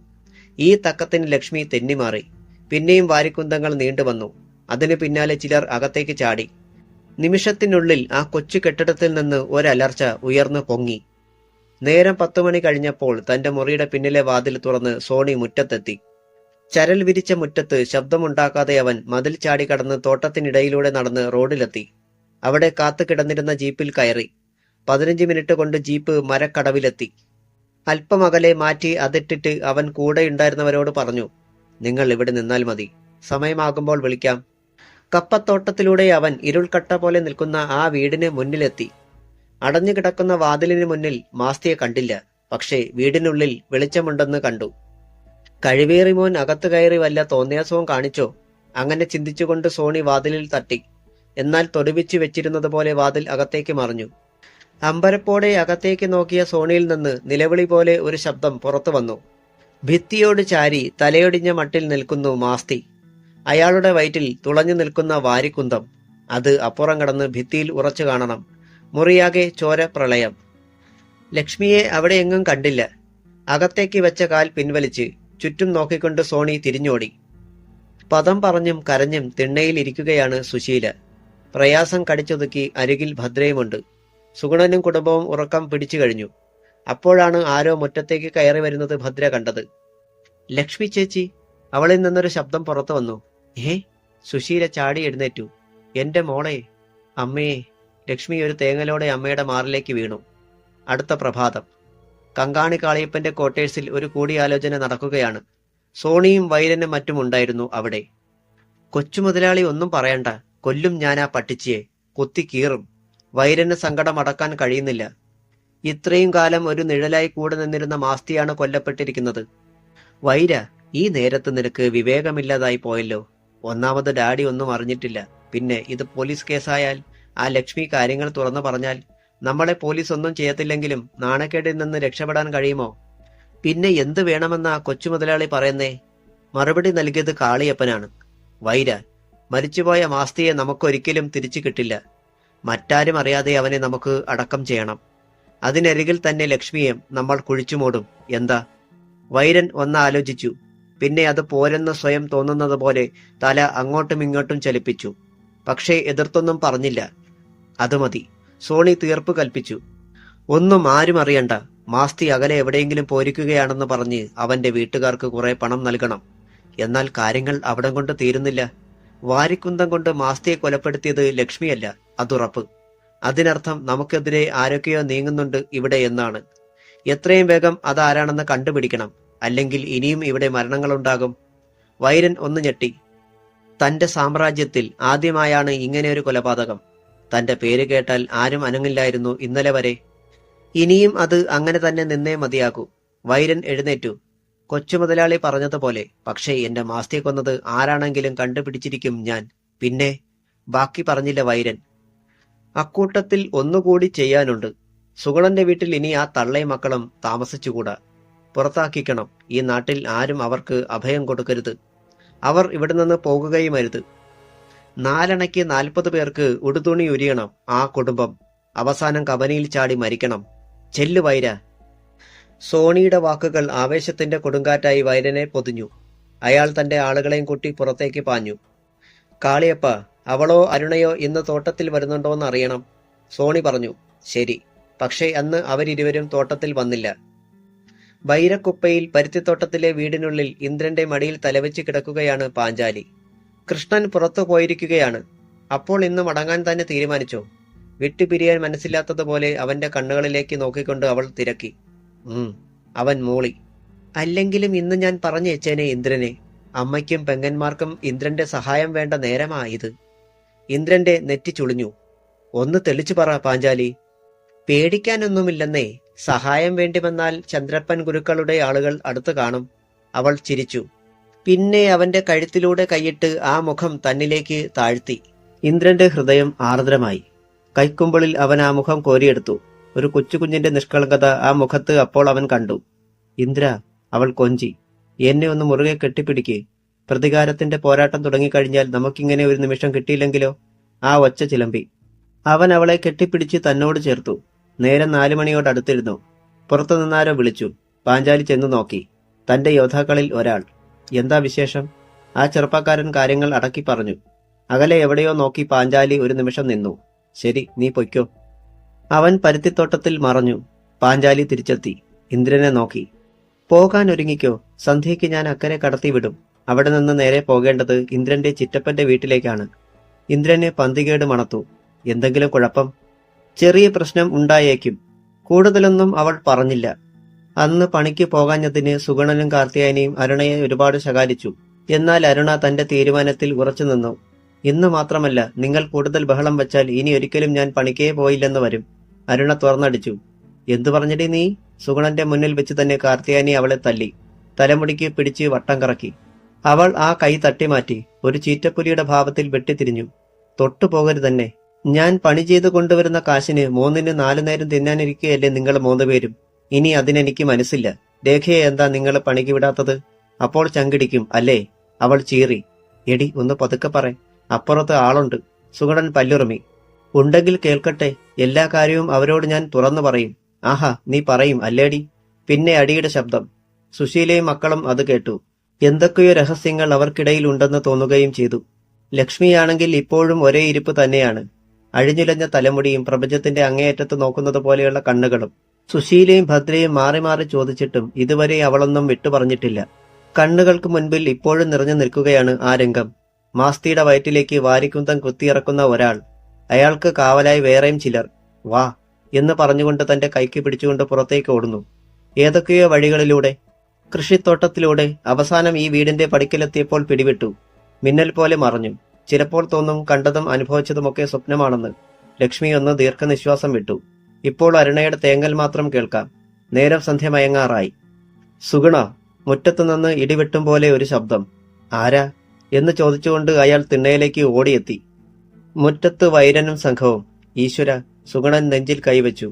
ഈ തക്കത്തിന് ലക്ഷ്മി തെന്നിമാറി. പിന്നെയും വാരിക്കുന്തങ്ങൾ നീണ്ടുവന്നു. അതിനു പിന്നാലെ ചിലർ അകത്തേക്ക് ചാടി. നിമിഷത്തിനുള്ളിൽ ആ കൊച്ചു കെട്ടിടത്തിൽ നിന്ന് ഒരലർച്ച ഉയർന്നു പൊങ്ങി. നേരം 10 മണി കഴിഞ്ഞപ്പോൾ തന്റെ മുറിയുടെ പിന്നിലെ വാതിൽ തുറന്ന് സോണി മുറ്റത്തെത്തി. ചരൽ വിരിച്ച മുറ്റത്ത് ശബ്ദമുണ്ടാക്കാതെ അവൻ മതിൽ ചാടി കടന്ന് തോട്ടത്തിനിടയിലൂടെ നടന്ന് റോഡിലെത്തി. അവിടെ കാത്തു കിടന്നിരുന്ന ജീപ്പിൽ കയറി. 15 മിനിറ്റ് കൊണ്ട് ജീപ്പ് മരക്കടവിലെത്തി. അല്പം അകലെ മാറ്റി അതിട്ടിട്ട് അവൻ കൂടെയുണ്ടായിരുന്നവരോട് പറഞ്ഞു, നിങ്ങൾ ഇവിടെ നിന്നാൽ മതി, സമയമാകുമ്പോൾ വിളിക്കാം. കപ്പത്തോട്ടത്തിലൂടെ അവൻ ഇരുൾക്കട്ട പോലെ നിൽക്കുന്ന ആ വീടിന് മുന്നിലെത്തി. അടഞ്ഞു കിടക്കുന്ന വാതിലിന് മുന്നിൽ മാസ്തിയെ കണ്ടില്ല. പക്ഷേ വീടിനുള്ളിൽ വെളിച്ചമുണ്ടെന്ന് കണ്ടു. കഴിവേറി മോൻ അകത്തു കയറി വല്ല തോന്നിയാസവും കാണിച്ചോ? അങ്ങനെ ചിന്തിച്ചുകൊണ്ട് സോണി വാതിലിൽ തട്ടി. എന്നാൽ തൊടുവിച്ചു വെച്ചിരുന്നത് പോലെ വാതിൽ അകത്തേക്ക് മറിഞ്ഞു. അമ്പരപ്പോടെ അകത്തേക്ക് നോക്കിയ സോണിയിൽ നിന്ന് നിലവിളി പോലെ ഒരു ശബ്ദം പുറത്തു വന്നു. ഭിത്തിയോട് ചാരി തലയൊടിഞ്ഞ മട്ടിൽ നിൽക്കുന്നു മാസ്തി. അയാളുടെ വയറ്റിൽ തുളഞ്ഞു നിൽക്കുന്ന വാരിക്കുന്തം. അത് അപ്പുറം കടന്ന് ഭിത്തിയിൽ ഉറച്ചു കാണണം. മുറിയാകെ ചോര പ്രളയം. ലക്ഷ്മിയെ അവിടെ എങ്ങും കണ്ടില്ല. അകത്തേക്ക് വെച്ച കാൽ പിൻവലിച്ച് ചുറ്റും നോക്കിക്കൊണ്ട് സോണി തിരിഞ്ഞോടി. പദം പറഞ്ഞും കരഞ്ഞും തിണ്ണയിൽ ഇരിക്കുകയാണ് സുശീല. പ്രയാസം കടിച്ചൊതുക്കി അരികിൽ ഭദ്രയുമുണ്ട്. സുഗുണനും കുടുംബവും ഉറക്കം പിടിച്ചു കഴിഞ്ഞു. അപ്പോഴാണ് ആരോ മുറ്റത്തേക്ക് കയറി വരുന്നത് ഭദ്ര കണ്ടത്. ലക്ഷ്മി ചേച്ചി! അവളിൽ നിന്നൊരു ശബ്ദം പുറത്തു വന്നു. ഏ? സുശീല ചാടി എഴുന്നേറ്റു. എന്റെ മോളെ! അമ്മയെ! ലക്ഷ്മി ഒരു തേങ്ങലോടെ അമ്മയുടെ മാറിലേക്ക് വീണു. അടുത്ത പ്രഭാതം കങ്കാണി കാളിയപ്പന്റെ ക്വാർട്ടേഴ്സിൽ ഒരു കൂടിയാലോചന നടക്കുകയാണ്. സോണിയും വൈരനും മറ്റും ഉണ്ടായിരുന്നു അവിടെ. കൊച്ചു മുതലാളി ഒന്നും പറയണ്ട, കൊല്ലും ഞാൻ ആ പട്ടിച്ചിയെ, കുത്തി കീറും. വൈരന് സങ്കടം അടക്കാൻ കഴിയുന്നില്ല. ഇത്രയും കാലം ഒരു നിഴലായി കൂടെ നിന്നിരുന്ന മാസ്തിയാണ് കൊല്ലപ്പെട്ടിരിക്കുന്നത്. വൈര, ഈ നേരത്ത് നിനക്ക് വിവേകമില്ലാതായി പോയല്ലോ. ഒന്നാമത് ഡാഡി ഒന്നും അറിഞ്ഞിട്ടില്ല. പിന്നെ ഇത് പോലീസ് കേസായാൽ, ആ ലക്ഷ്മി കാര്യങ്ങൾ തുറന്നു പറഞ്ഞാൽ നമ്മളെ പോലീസ് ഒന്നും ചെയ്യത്തില്ലെങ്കിലും നാണക്കേടിൽ നിന്ന് രക്ഷപ്പെടാൻ കഴിയുമോ? പിന്നെ എന്ത് വേണമെന്നാ കൊച്ചു മുതലാളി പറയുന്നേ? മറുപടി നൽകിയത് കാളിയപ്പനാണ്. വൈര, മരിച്ചുപോയ മാസ്തിയെ നമുക്കൊരിക്കലും തിരിച്ചു കിട്ടില്ല. മറ്റാരും അറിയാതെ അവനെ നമുക്ക് അടക്കം ചെയ്യണം. അതിനരികിൽ തന്നെ ലക്ഷ്മിയെ നമ്മൾ കുഴിച്ചുമൂടും. എന്താ? വൈരൻ ഒന്നാലോചിച്ചു. പിന്നെ അത് പോരെന്ന് സ്വയം തോന്നുന്നത് പോലെ തല അങ്ങോട്ടും ഇങ്ങോട്ടും ചലിപ്പിച്ചു. പക്ഷേ എതിർത്തൊന്നും പറഞ്ഞില്ല. അത് മതി, സോണി തീർപ്പ് കൽപ്പിച്ചു. ഒന്നും ആരും അറിയണ്ട. മാസ്തി അകലെ എവിടെയെങ്കിലും പോരിക്കുകയാണെന്ന് പറഞ്ഞ് അവന്റെ വീട്ടുകാർക്ക് കുറെ പണം നൽകണം. എന്നാൽ കാര്യങ്ങൾ അവിടം കൊണ്ട് തീരുന്നില്ല. വാരിക്കുന്തം കൊണ്ട് മാസ്തിയെ കൊലപ്പെടുത്തിയത് ലക്ഷ്മിയല്ല, അതുറപ്പ്. അതിനർത്ഥം നമുക്കെതിരെ ആരൊക്കെയോ നീങ്ങുന്നുണ്ട് ഇവിടെ എന്നാണ്. എത്രയും വേഗം അതാരാണെന്ന് കണ്ടുപിടിക്കണം. അല്ലെങ്കിൽ ഇനിയും ഇവിടെ മരണങ്ങളുണ്ടാകും. വൈരൻ ഒന്ന് ഞെട്ടി. തന്റെ സാമ്രാജ്യത്തിൽ ആദ്യമായാണ് ഇങ്ങനെയൊരു കൊലപാതകം. തന്റെ പേര് കേട്ടാൽ ആരും അനങ്ങില്ലായിരുന്നു ഇന്നലെ വരെ. ഇനിയും അത് അങ്ങനെ തന്നെ നിന്നേ മതിയാകൂ. വൈരൻ എഴുന്നേറ്റു. കൊച്ചു മുതലാളി പറഞ്ഞതുപോലെ. പക്ഷേ എന്റെ മാസ്തിയെ കൊന്നത് ആരാണെങ്കിലും കണ്ടുപിടിച്ചിരിക്കും ഞാൻ. പിന്നെ? ബാക്കി പറഞ്ഞില്ല വൈരൻ. അക്കൂട്ടത്തിൽ ഒന്നുകൂടി ചെയ്യാനുണ്ട്. സുഗുണന്റെ വീട്ടിൽ ഇനി ആ തള്ളയും മക്കളും താമസിച്ചുകൂടാ. പുറത്താക്കിക്കണം. ഈ നാട്ടിൽ ആരും അവർക്ക് അഭയം കൊടുക്കരുത്. അവർ ഇവിടെ നിന്ന് പോകുകയുമരുത്. 4 അണയ്ക്ക് 40 പേർക്ക് ഉടുതുണി ഉരിയണം ആ കുടുംബം. അവസാനം കബനിയിൽ ചാടി മരിക്കണം. ചെല്ലു വൈര. സോണിയുടെ വാക്കുകൾ ആവേശത്തിന്റെ കൊടുങ്കാറ്റായി വൈരനെ പൊതിഞ്ഞു. അയാൾ തന്റെ ആളുകളെയും കൂട്ടി പുറത്തേക്ക് പാഞ്ഞു. കാളിയപ്പ, അവളോ അരുണയോ ഇന്ന് തോട്ടത്തിൽ വരുന്നുണ്ടോന്ന് അറിയണം. സോണി പറഞ്ഞു. ശരി. പക്ഷേ അന്ന് അവരിരുവരും തോട്ടത്തിൽ വന്നില്ല. ബൈരക്കുപ്പയിൽ പരുത്തിത്തോട്ടത്തിലെ വീടിനുള്ളിൽ ഇന്ദ്രന്റെ മടിയിൽ തലവെച്ച് കിടക്കുകയാണ് പാഞ്ചാലി. കൃഷ്ണൻ പുറത്തു പോയിരിക്കുകയാണ്. അപ്പോൾ ഇന്ന് മടങ്ങാൻ തന്നെ തീരുമാനിച്ചോ? വിട്ടുപിരിയാൻ മനസ്സില്ലാത്തതുപോലെ അവന്റെ കണ്ണുകളിലേക്ക് നോക്കിക്കൊണ്ട് അവൾ തിരക്കി. അവൻ മൂളി. അല്ലെങ്കിലും ഇന്ന് ഞാൻ പറഞ്ഞേച്ചേനെ ഇന്ദ്രനെ. അമ്മയ്ക്കും പെങ്ങന്മാർക്കും ഇന്ദ്രന്റെ സഹായം വേണ്ട നേരമായത്. ഇന്ദ്രന്റെ നെറ്റി ചുളിഞ്ഞു. ഒന്ന് തെളിച്ചു പറ പാഞ്ചാലി. പേടിക്കാനൊന്നുമില്ലെന്നേ. സഹായം വേണ്ടി വന്നാൽ ചന്ദ്രപ്പൻ ഗുരുക്കളുടെ ആളുകൾ അടുത്തു കാണും. അവൾ ചിരിച്ചു. പിന്നെ അവന്റെ കഴുത്തിലൂടെ കൈയിട്ട് ആ മുഖം തന്നിലേക്ക് താഴ്ത്തി. ഇന്ദ്രന്റെ ഹൃദയം ആർദ്രമായി. കൈക്കുമ്പിളിൽ അവൻ ആ മുഖം കോരിയെടുത്തു. ഒരു കൊച്ചുകുഞ്ഞിന്റെ നിഷ്കളങ്കത ആ മുഖത്ത് അപ്പോൾ അവൻ കണ്ടു. ഇന്ദ്ര, അവൾ കൊഞ്ചി. എന്നെ ഒന്ന് മുറുകെ കെട്ടിപ്പിടിക്ക്. പ്രതികാരത്തിന്റെ പോരാട്ടം തുടങ്ങിക്കഴിഞ്ഞാൽ നമുക്കിങ്ങനെ ഒരു നിമിഷം കിട്ടിയില്ലെങ്കിലോ? ആ ഒച്ച ചിലമ്പി. അവൻ അവളെ കെട്ടിപ്പിടിച്ച് തന്നോട് ചേർത്തു. നേരം 4 മണിയോട് അടുത്തിരുന്നു. പുറത്തു നിന്നാരോ വിളിച്ചു. പാഞ്ചാലി ചെന്നു നോക്കി. തന്റെ യോദ്ധാക്കളിൽ ഒരാൾ. എന്താ വിശേഷം? ആ ചെറുപ്പക്കാരൻ കാര്യങ്ങൾ അടക്കി പറഞ്ഞു. അകലെ എവിടെയോ നോക്കി പാഞ്ചാലി ഒരു നിമിഷം നിന്നു. ശരി, നീ പൊയ്ക്കോ. അവൻ പരുത്തിത്തോട്ടത്തിൽ മറഞ്ഞു. പാഞ്ചാലി തിരിച്ചെത്തി. ഇന്ദ്രനെ നോക്കി. പോകാൻ ഒരുങ്ങിക്കോ, സന്ധ്യയ്ക്ക് ഞാൻ അക്കരെ കടത്തിവിടും. അവിടെ നിന്ന് നേരെ പോകേണ്ടത് ഇന്ദ്രന്റെ ചിറ്റപ്പന്റെ വീട്ടിലേക്കാണ്. ഇന്ദ്രന് പന്തികേട് മണത്തു. എന്തെങ്കിലും കുഴപ്പം? ചെറിയ പ്രശ്നം ഉണ്ടായേക്കും. കൂടുതലൊന്നും അവൾ പറഞ്ഞില്ല. അന്ന് പണിക്ക് പോകാഞ്ഞതിന് സുഗണനും കാർത്തിയായനിയും അരുണയെ ഒരുപാട് ശകാരിച്ചു. എന്നാൽ അരുണ തന്റെ തീരുമാനത്തിൽ ഉറച്ചു നിന്നു. ഇന്ന് മാത്രമല്ല, നിങ്ങൾ കൂടുതൽ ബഹളം വച്ചാൽ ഇനി ഒരിക്കലും ഞാൻ പണിക്കേ പോയില്ലെന്ന് വരും. അരുണ തുറന്നടിച്ചു. എന്തു പറഞ്ഞടി നീ? സുഗണന്റെ മുന്നിൽ വെച്ച് തന്നെ കാർത്തിയായനി അവളെ തല്ലി. തലമുടിക്ക് പിടിച്ച് വട്ടം കറക്കി. അവൾ ആ കൈ തട്ടിമാറ്റി ഒരു ചീറ്റപ്പുലിയുടെ ഭാവത്തിൽ വെട്ടിത്തിരിഞ്ഞു. തൊട്ടുപോകരുതന്നെ. ഞാൻ പണി ചെയ്തു കൊണ്ടുവരുന്ന കാശിന് 3-ന് 4 നേരം തിന്നാനിരിക്കുകയല്ലേ നിങ്ങൾ 3 പേരും. ഇനി അതിനെനിക്ക് മനസ്സില്ല. രേഖയെ എന്താ നിങ്ങൾ പണിക്ക് വിടാത്തത്? അപ്പോൾ ചങ്കിടിക്കും അല്ലേ? അവൾ ചീറി. എടി, ഒന്ന് പതുക്കെ പറ, അപ്പുറത്ത് ആളുണ്ട്. സുഗണൻ പല്ലുറമി. ഉണ്ടെങ്കിൽ കേൾക്കട്ടെ. എല്ലാ കാര്യവും അവരോട് ഞാൻ തുറന്നു പറയും. ആഹാ, നീ പറയും അല്ലേടി? പിന്നെ അടിയുടെ ശബ്ദം. സുശീലയും മക്കളും അത് കേട്ടു. എന്തൊക്കെയോ രഹസ്യങ്ങൾ അവർക്കിടയിൽ ഉണ്ടെന്ന് തോന്നുകയും ചെയ്തു. ലക്ഷ്മിയാണെങ്കിൽ ഇപ്പോഴും ഒരേ ഇരിപ്പ് തന്നെയാണ്. അഴിഞ്ഞുലഞ്ഞ തലമുടിയും പ്രപഞ്ചത്തിന്റെ അങ്ങേയറ്റത്ത് നോക്കുന്നത് പോലെയുള്ള കണ്ണുകളും. സുശീലയും ഭദ്രയും മാറി മാറി ചോദിച്ചിട്ടും ഇതുവരെ അവളൊന്നും വിട്ടുപറഞ്ഞിട്ടില്ല. കണ്ണുകൾക്ക് മുൻപിൽ ഇപ്പോഴും നിറഞ്ഞു നിൽക്കുകയാണ് ആ രംഗം. മാസ്തിയുടെ വയറ്റിലേക്ക് വാരിക്കുന്തം കുത്തിയിറക്കുന്ന ഒരാൾ. അയാൾക്ക് കാവലായി വേറെയും ചിലർ. വാ എന്ന് പറഞ്ഞുകൊണ്ട് തന്റെ കൈക്ക് പിടിച്ചുകൊണ്ട് പുറത്തേക്ക് ഓടുന്നു. ഏതൊക്കെയോ വഴികളിലൂടെ, കൃഷിത്തോട്ടത്തിലൂടെ. അവസാനം ഈ വീടിന്റെ പടിക്കലെത്തിയപ്പോൾ പിടിവിട്ടു. മിന്നൽ പോലെ മറഞ്ഞു. ചിലപ്പോൾ തോന്നും കണ്ടതും അനുഭവിച്ചതുമൊക്കെ സ്വപ്നമാണെന്ന്. ലക്ഷ്മി ഒന്ന് ദീർഘനിശ്വാസം വിട്ടു. ഇപ്പോൾ അരുണയുടെ തേങ്ങൽ മാത്രം കേൾക്കാം. നേരം സന്ധ്യ മയങ്ങാറായി. സുഗുണ. മുറ്റത്തുനിന്ന് ഇടിവെട്ടും പോലെ ഒരു ശബ്ദം. ആരാ എന്ന് ചോദിച്ചുകൊണ്ട് അയാൾ തിണ്ണയിലേക്ക് ഓടിയെത്തി. മുറ്റത്ത് വൈരനും സംഘവും. ഈശ്വര! സുഗുണൻ നെഞ്ചിൽ കൈവച്ചു.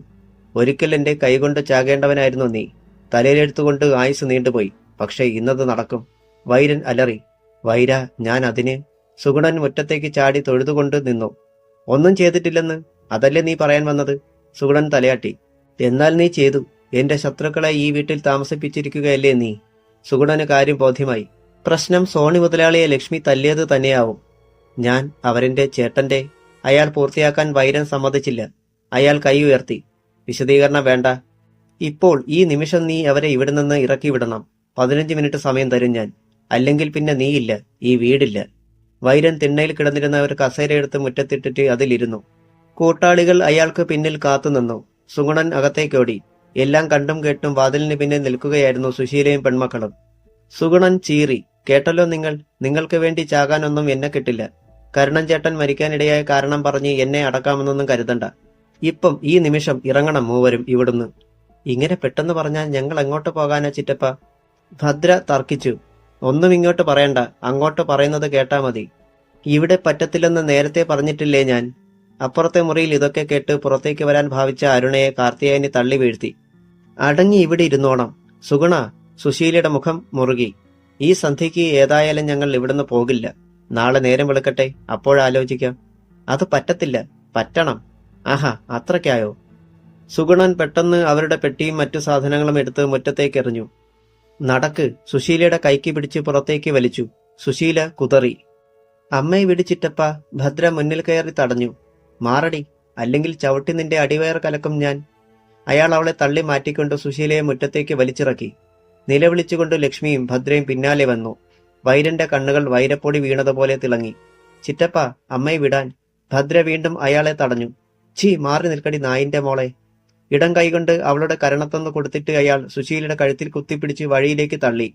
ഒരിക്കൽ എന്റെ കൈകൊണ്ട് ചാകേണ്ടവനായിരുന്നു നീ. തലയിലെടുത്തുകൊണ്ട് ആയുസ് നീണ്ടുപോയി. പക്ഷേ ഇന്നത് നടക്കും. വൈരൻ അലറി. വൈര, ഞാൻ അതിന്. സുഗുണൻ മുറ്റത്തേക്ക് ചാടി തൊഴുതുകൊണ്ട് നിന്നു. ഒന്നും ചെയ്തിട്ടില്ലെന്ന് അതല്ലേ നീ പറയാൻ വന്നത്? സുഗുണൻ തലയാട്ടി. എന്നാൽ നീ ചെയ്തു. എന്റെ ശത്രുക്കളെ ഈ വീട്ടിൽ താമസിപ്പിച്ചിരിക്കുകയല്ലേ നീ? സുഗുണന് കാര്യം ബോധ്യമായി. പ്രശ്നം സോണി മുതലാളിയെ ലക്ഷ്മി തല്ലിയത് തന്നെയാവും. ഞാൻ അവരെന്റെ ചേട്ടന്റെ. അയാൾ പൂർത്തിയാക്കാൻ വൈരൻ സമ്മതിച്ചില്ല. അയാൾ കൈ ഉയർത്തി. വിശദീകരണം വേണ്ട. ഇപ്പോൾ ഈ നിമിഷം നീ അവരെ ഇവിടെ നിന്ന് ഇറക്കി വിടണം. 15 മിനിറ്റ് സമയം തരും ഞാൻ. അല്ലെങ്കിൽ പിന്നെ നീയില്ല, ഈ വീടില്ല. വൈരൻ തിണ്ണയിൽ കിടന്നിരുന്ന ഒരു കസേരയെടുത്ത് മുറ്റത്തിട്ടിട്ട് അതിലിരുന്നു. കൂട്ടാളികൾ അയാൾക്ക് പിന്നിൽ കാത്തുനിന്നു. സുഗുണൻ അകത്തേക്കോടി. എല്ലാം കണ്ടും കേട്ടും വാതിലിന് പിന്നിൽ നിൽക്കുകയായിരുന്നു സുശീലയും പെൺമക്കളും. സുഗുണൻ ചീറി. കേട്ടല്ലോ നിങ്ങൾ. നിങ്ങൾക്ക് വേണ്ടി ചാകാനൊന്നും എന്നെ കിട്ടില്ല. കരുണൻ ചേട്ടൻ മരിക്കാനിടയായ കാരണം പറഞ്ഞ് എന്നെ അടക്കാമെന്നൊന്നും കരുതണ്ട. ഇപ്പം ഈ നിമിഷം ഇറങ്ങണം മൂവരും ഇവിടുന്ന്. ഇങ്ങനെ പെട്ടെന്ന് പറഞ്ഞാൽ ഞങ്ങൾ എങ്ങോട്ട് പോകാനാ ചിറ്റപ്പ? ഭദ്ര തർക്കിച്ചു. ഒന്നും ഇങ്ങോട്ട് പറയണ്ട, അങ്ങോട്ട് പറയുന്നത് കേട്ടാ മതി. ഇവിടെ പറ്റത്തില്ലെന്ന് നേരത്തെ പറഞ്ഞിട്ടില്ലേ ഞാൻ? അപ്പുറത്തെ മുറിയിൽ ഇതൊക്കെ കേട്ട് പുറത്തേക്ക് വരാൻ ഭാവിച്ച അരുണയെ കാർത്തിയായനി തള്ളി വീഴ്ത്തി. അടങ്ങി ഇവിടെ ഇരുന്നോണം. സുഗുണ. സുശീലയുടെ മുഖം മുറുകി. ഈ സന്ധ്യയ്ക്ക് ഏതായാലും ഞങ്ങൾ ഇവിടുന്ന് പോകില്ല. നാളെ നേരം വെളുക്കട്ടെ, അപ്പോഴാലോചിക്കാം. അത് പറ്റത്തില്ല. പറ്റണം. ആഹാ, അത്രയ്ക്കായോ? സുഗുണൻ പെട്ടെന്ന് അവരുടെ പെട്ടിയും മറ്റു സാധനങ്ങളും എടുത്ത് മുറ്റത്തേക്ക് എറിഞ്ഞു. നടക്ക്. സുശീലയുടെ കൈക്ക് പിടിച്ച് പുറത്തേക്ക് വലിച്ചു. സുശീല കുതറി. അമ്മയെ വിടിച്ചിട്ടപ്പ. ഭദ്ര മുന്നിൽ കയറി തടഞ്ഞു. മാറടി, അല്ലെങ്കിൽ ചവിട്ടി നിന്റെ അടിവയർ കലക്കും ഞാൻ. അയാൾ അവളെ തള്ളി മാറ്റിക്കൊണ്ട് സുശീലയെ മുറ്റത്തേക്ക് വലിച്ചിറക്കി. നിലവിളിച്ചുകൊണ്ട് ലക്ഷ്മിയും ഭദ്രയും പിന്നാലെ വന്നു. വൈരന്റെ കണ്ണുകൾ വൈരപ്പൊടി വീണതുപോലെ തിളങ്ങി. ചിറ്റപ്പ, അമ്മയെ വിടാൻ. ഭദ്ര വീണ്ടും അയാളെ തടഞ്ഞു. ഛീ, മാറി നിൽക്കടി നായിന്റെ മോളെ. ഇടം കൈകൊണ്ട് അവളുടെ കരണത്തൊന്ന് കൊടുത്തിട്ട് അയാൾ സുശീലയുടെ കഴുത്തിൽ കുത്തിപ്പിടിച്ച് വഴിയിലേക്ക് തള്ളി.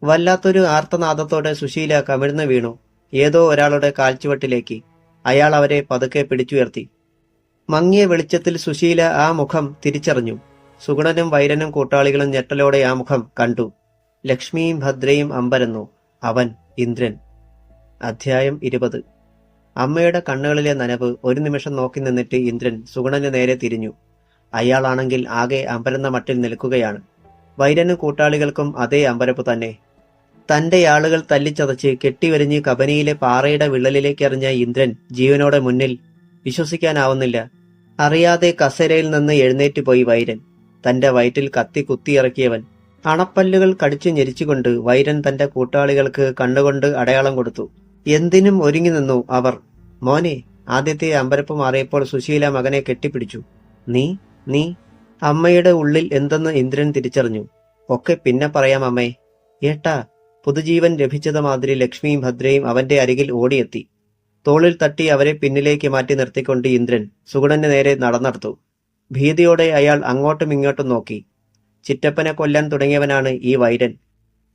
വല്ലാത്തൊരു ആർത്തനാദത്തോടെ സുശീല കമിഴ്ന്നു വീണു. ഏതോ ഒരാളുടെ കാൽച്ചുവട്ടിലേക്ക്. അയാൾ അവരെ പതുക്കെ പിടിച്ചുയർത്തി. മങ്ങിയ വെളിച്ചത്തിൽ സുശീല ആ മുഖം തിരിച്ചറിഞ്ഞു. സുഗുണനും വൈരനും കൂട്ടാളികളും ഞെട്ടലോടെ ആ മുഖം കണ്ടു. ലക്ഷ്മിയും ഭദ്രയും അമ്പരന്നു. അവൻ ഇന്ദ്രൻ. അധ്യായം 20. അമ്മയുടെ കണ്ണുകളിലെ നനവ് ഒരു നിമിഷം നോക്കി നിന്നിട്ട് ഇന്ദ്രൻ സുഗുണന് നേരെ തിരിഞ്ഞു. അയാളാണെങ്കിൽ ആകെ അമ്പരന്ന മട്ടിൽ നിൽക്കുകയാണ്. വൈരനും കൂട്ടാളികൾക്കും അതേ അമ്പരപ്പ് തന്നെ. തന്റെ ആളുകൾ തല്ലിച്ചതച്ച് കെട്ടിവരിഞ്ഞ് കബനിയിലെ പാറയുടെ വിള്ളലിലേക്ക് എറിഞ്ഞ ഇന്ദ്രൻ ജീവനോടെ മുന്നിൽ. വിശ്വസിക്കാനാവുന്നില്ല. അറിയാതെ കസേരയിൽ നിന്ന് എഴുന്നേറ്റ് പോയി വൈരൻ. തന്റെ വയറ്റിൽ കത്തി കുത്തിയിറക്കിയവൻ. അണപ്പല്ലുകൾ കടിച്ചു ഞെരിച്ചുകൊണ്ട് വൈരൻ തന്റെ കൂട്ടാളികൾക്ക് കണ്ണുകൊണ്ട് അടയാളം കൊടുത്തു. എന്തിനും ഒരുങ്ങി നിന്നു അവർ. മോനെ, ആദ്യത്തെ അമ്പരപ്പ് മാറിയപ്പോൾ സുശീല മകനെ കെട്ടിപ്പിടിച്ചു. നീ നീ അമ്മയുടെ ഉള്ളിൽ എന്തെന്ന് ഇന്ദ്രൻ തിരിച്ചറിഞ്ഞു. ഒക്കെ പിന്നെ പറയാം അമ്മേ. ഏട്ടാ. പുതുജീവൻ ലഭിച്ചത് മാതിരി ലക്ഷ്മിയും ഭദ്രയും അവന്റെ അരികിൽ ഓടിയെത്തി. തോളിൽ തട്ടി അവരെ പിന്നിലേക്ക് മാറ്റി നിർത്തിക്കൊണ്ട് ഇന്ദ്രൻ സുഗുണന് നേരെ നടന്നെടുത്തു. ഭീതിയോടെ അയാൾ അങ്ങോട്ടും ഇങ്ങോട്ടും നോക്കി. ചിറ്റപ്പനെ കൊല്ലാൻ തുടങ്ങിയവനാണ് ഈ വൈരൻ.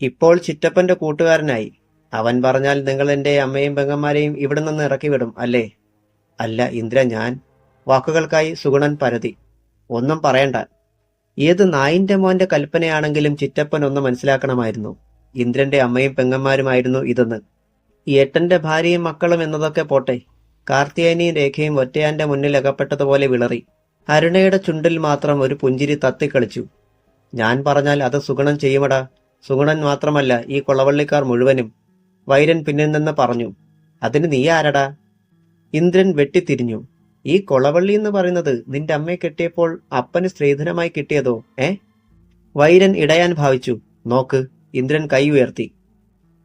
ഇപ്പോൾ ചിറ്റപ്പന്റെ കൂട്ടുകാരനായി. അവൻ പറഞ്ഞാൽ നിങ്ങൾ എന്റെ അമ്മയും പെങ്ങന്മാരെയും ഇവിടെ നിന്ന് ഇറക്കിവിടും അല്ലേ? അല്ല ഇന്ദ്ര, ഞാൻ. വാക്കുകൾക്കായി സുഗുണൻ പരതി. ഒന്നും പറയണ്ട. ഏത് നായിന്റെ മോന്റെ കൽപ്പനയാണെങ്കിലും ചിറ്റപ്പൻ ഒന്ന് മനസ്സിലാക്കണമായിരുന്നു. ഇന്ദ്രന്റെ അമ്മയും പെങ്ങന്മാരുമായിരുന്നു ഇതെന്ന്. ഏട്ടന്റെ ഭാര്യയും മക്കളും എന്നതൊക്കെ പോട്ടെ. കാർത്തിയാനിയും രേഖയും ഒറ്റയാന്റെ മുന്നിൽ അകപ്പെട്ടതുപോലെ വിളറി. അരുണയുടെ ചുണ്ടിൽ മാത്രം ഒരു പുഞ്ചിരി തത്തിക്കളിച്ചു. ഞാൻ പറഞ്ഞാൽ അത് സുഗുണൻ ചെയ്യുമടാ. സുഗുണൻ മാത്രമല്ല, ഈ കൊളവള്ളിക്കാർ മുഴുവനും. വൈരൻ പിന്നിൽ നിന്ന് പറഞ്ഞു. അതിന് നീ ആരടാ? ഇന്ദ്രൻ വെട്ടിത്തിരിഞ്ഞു. ഈ കൊളവള്ളി എന്ന് പറയുന്നത് നിന്റെ അമ്മയെ കെട്ടിയപ്പോൾ അപ്പന് സ്ത്രീധനമായി കിട്ടിയതോ? വൈരൻ ഇടയാൻ ഭാവിച്ചു. നോക്ക്. ഇന്ദ്രൻ കൈ ഉയർത്തി.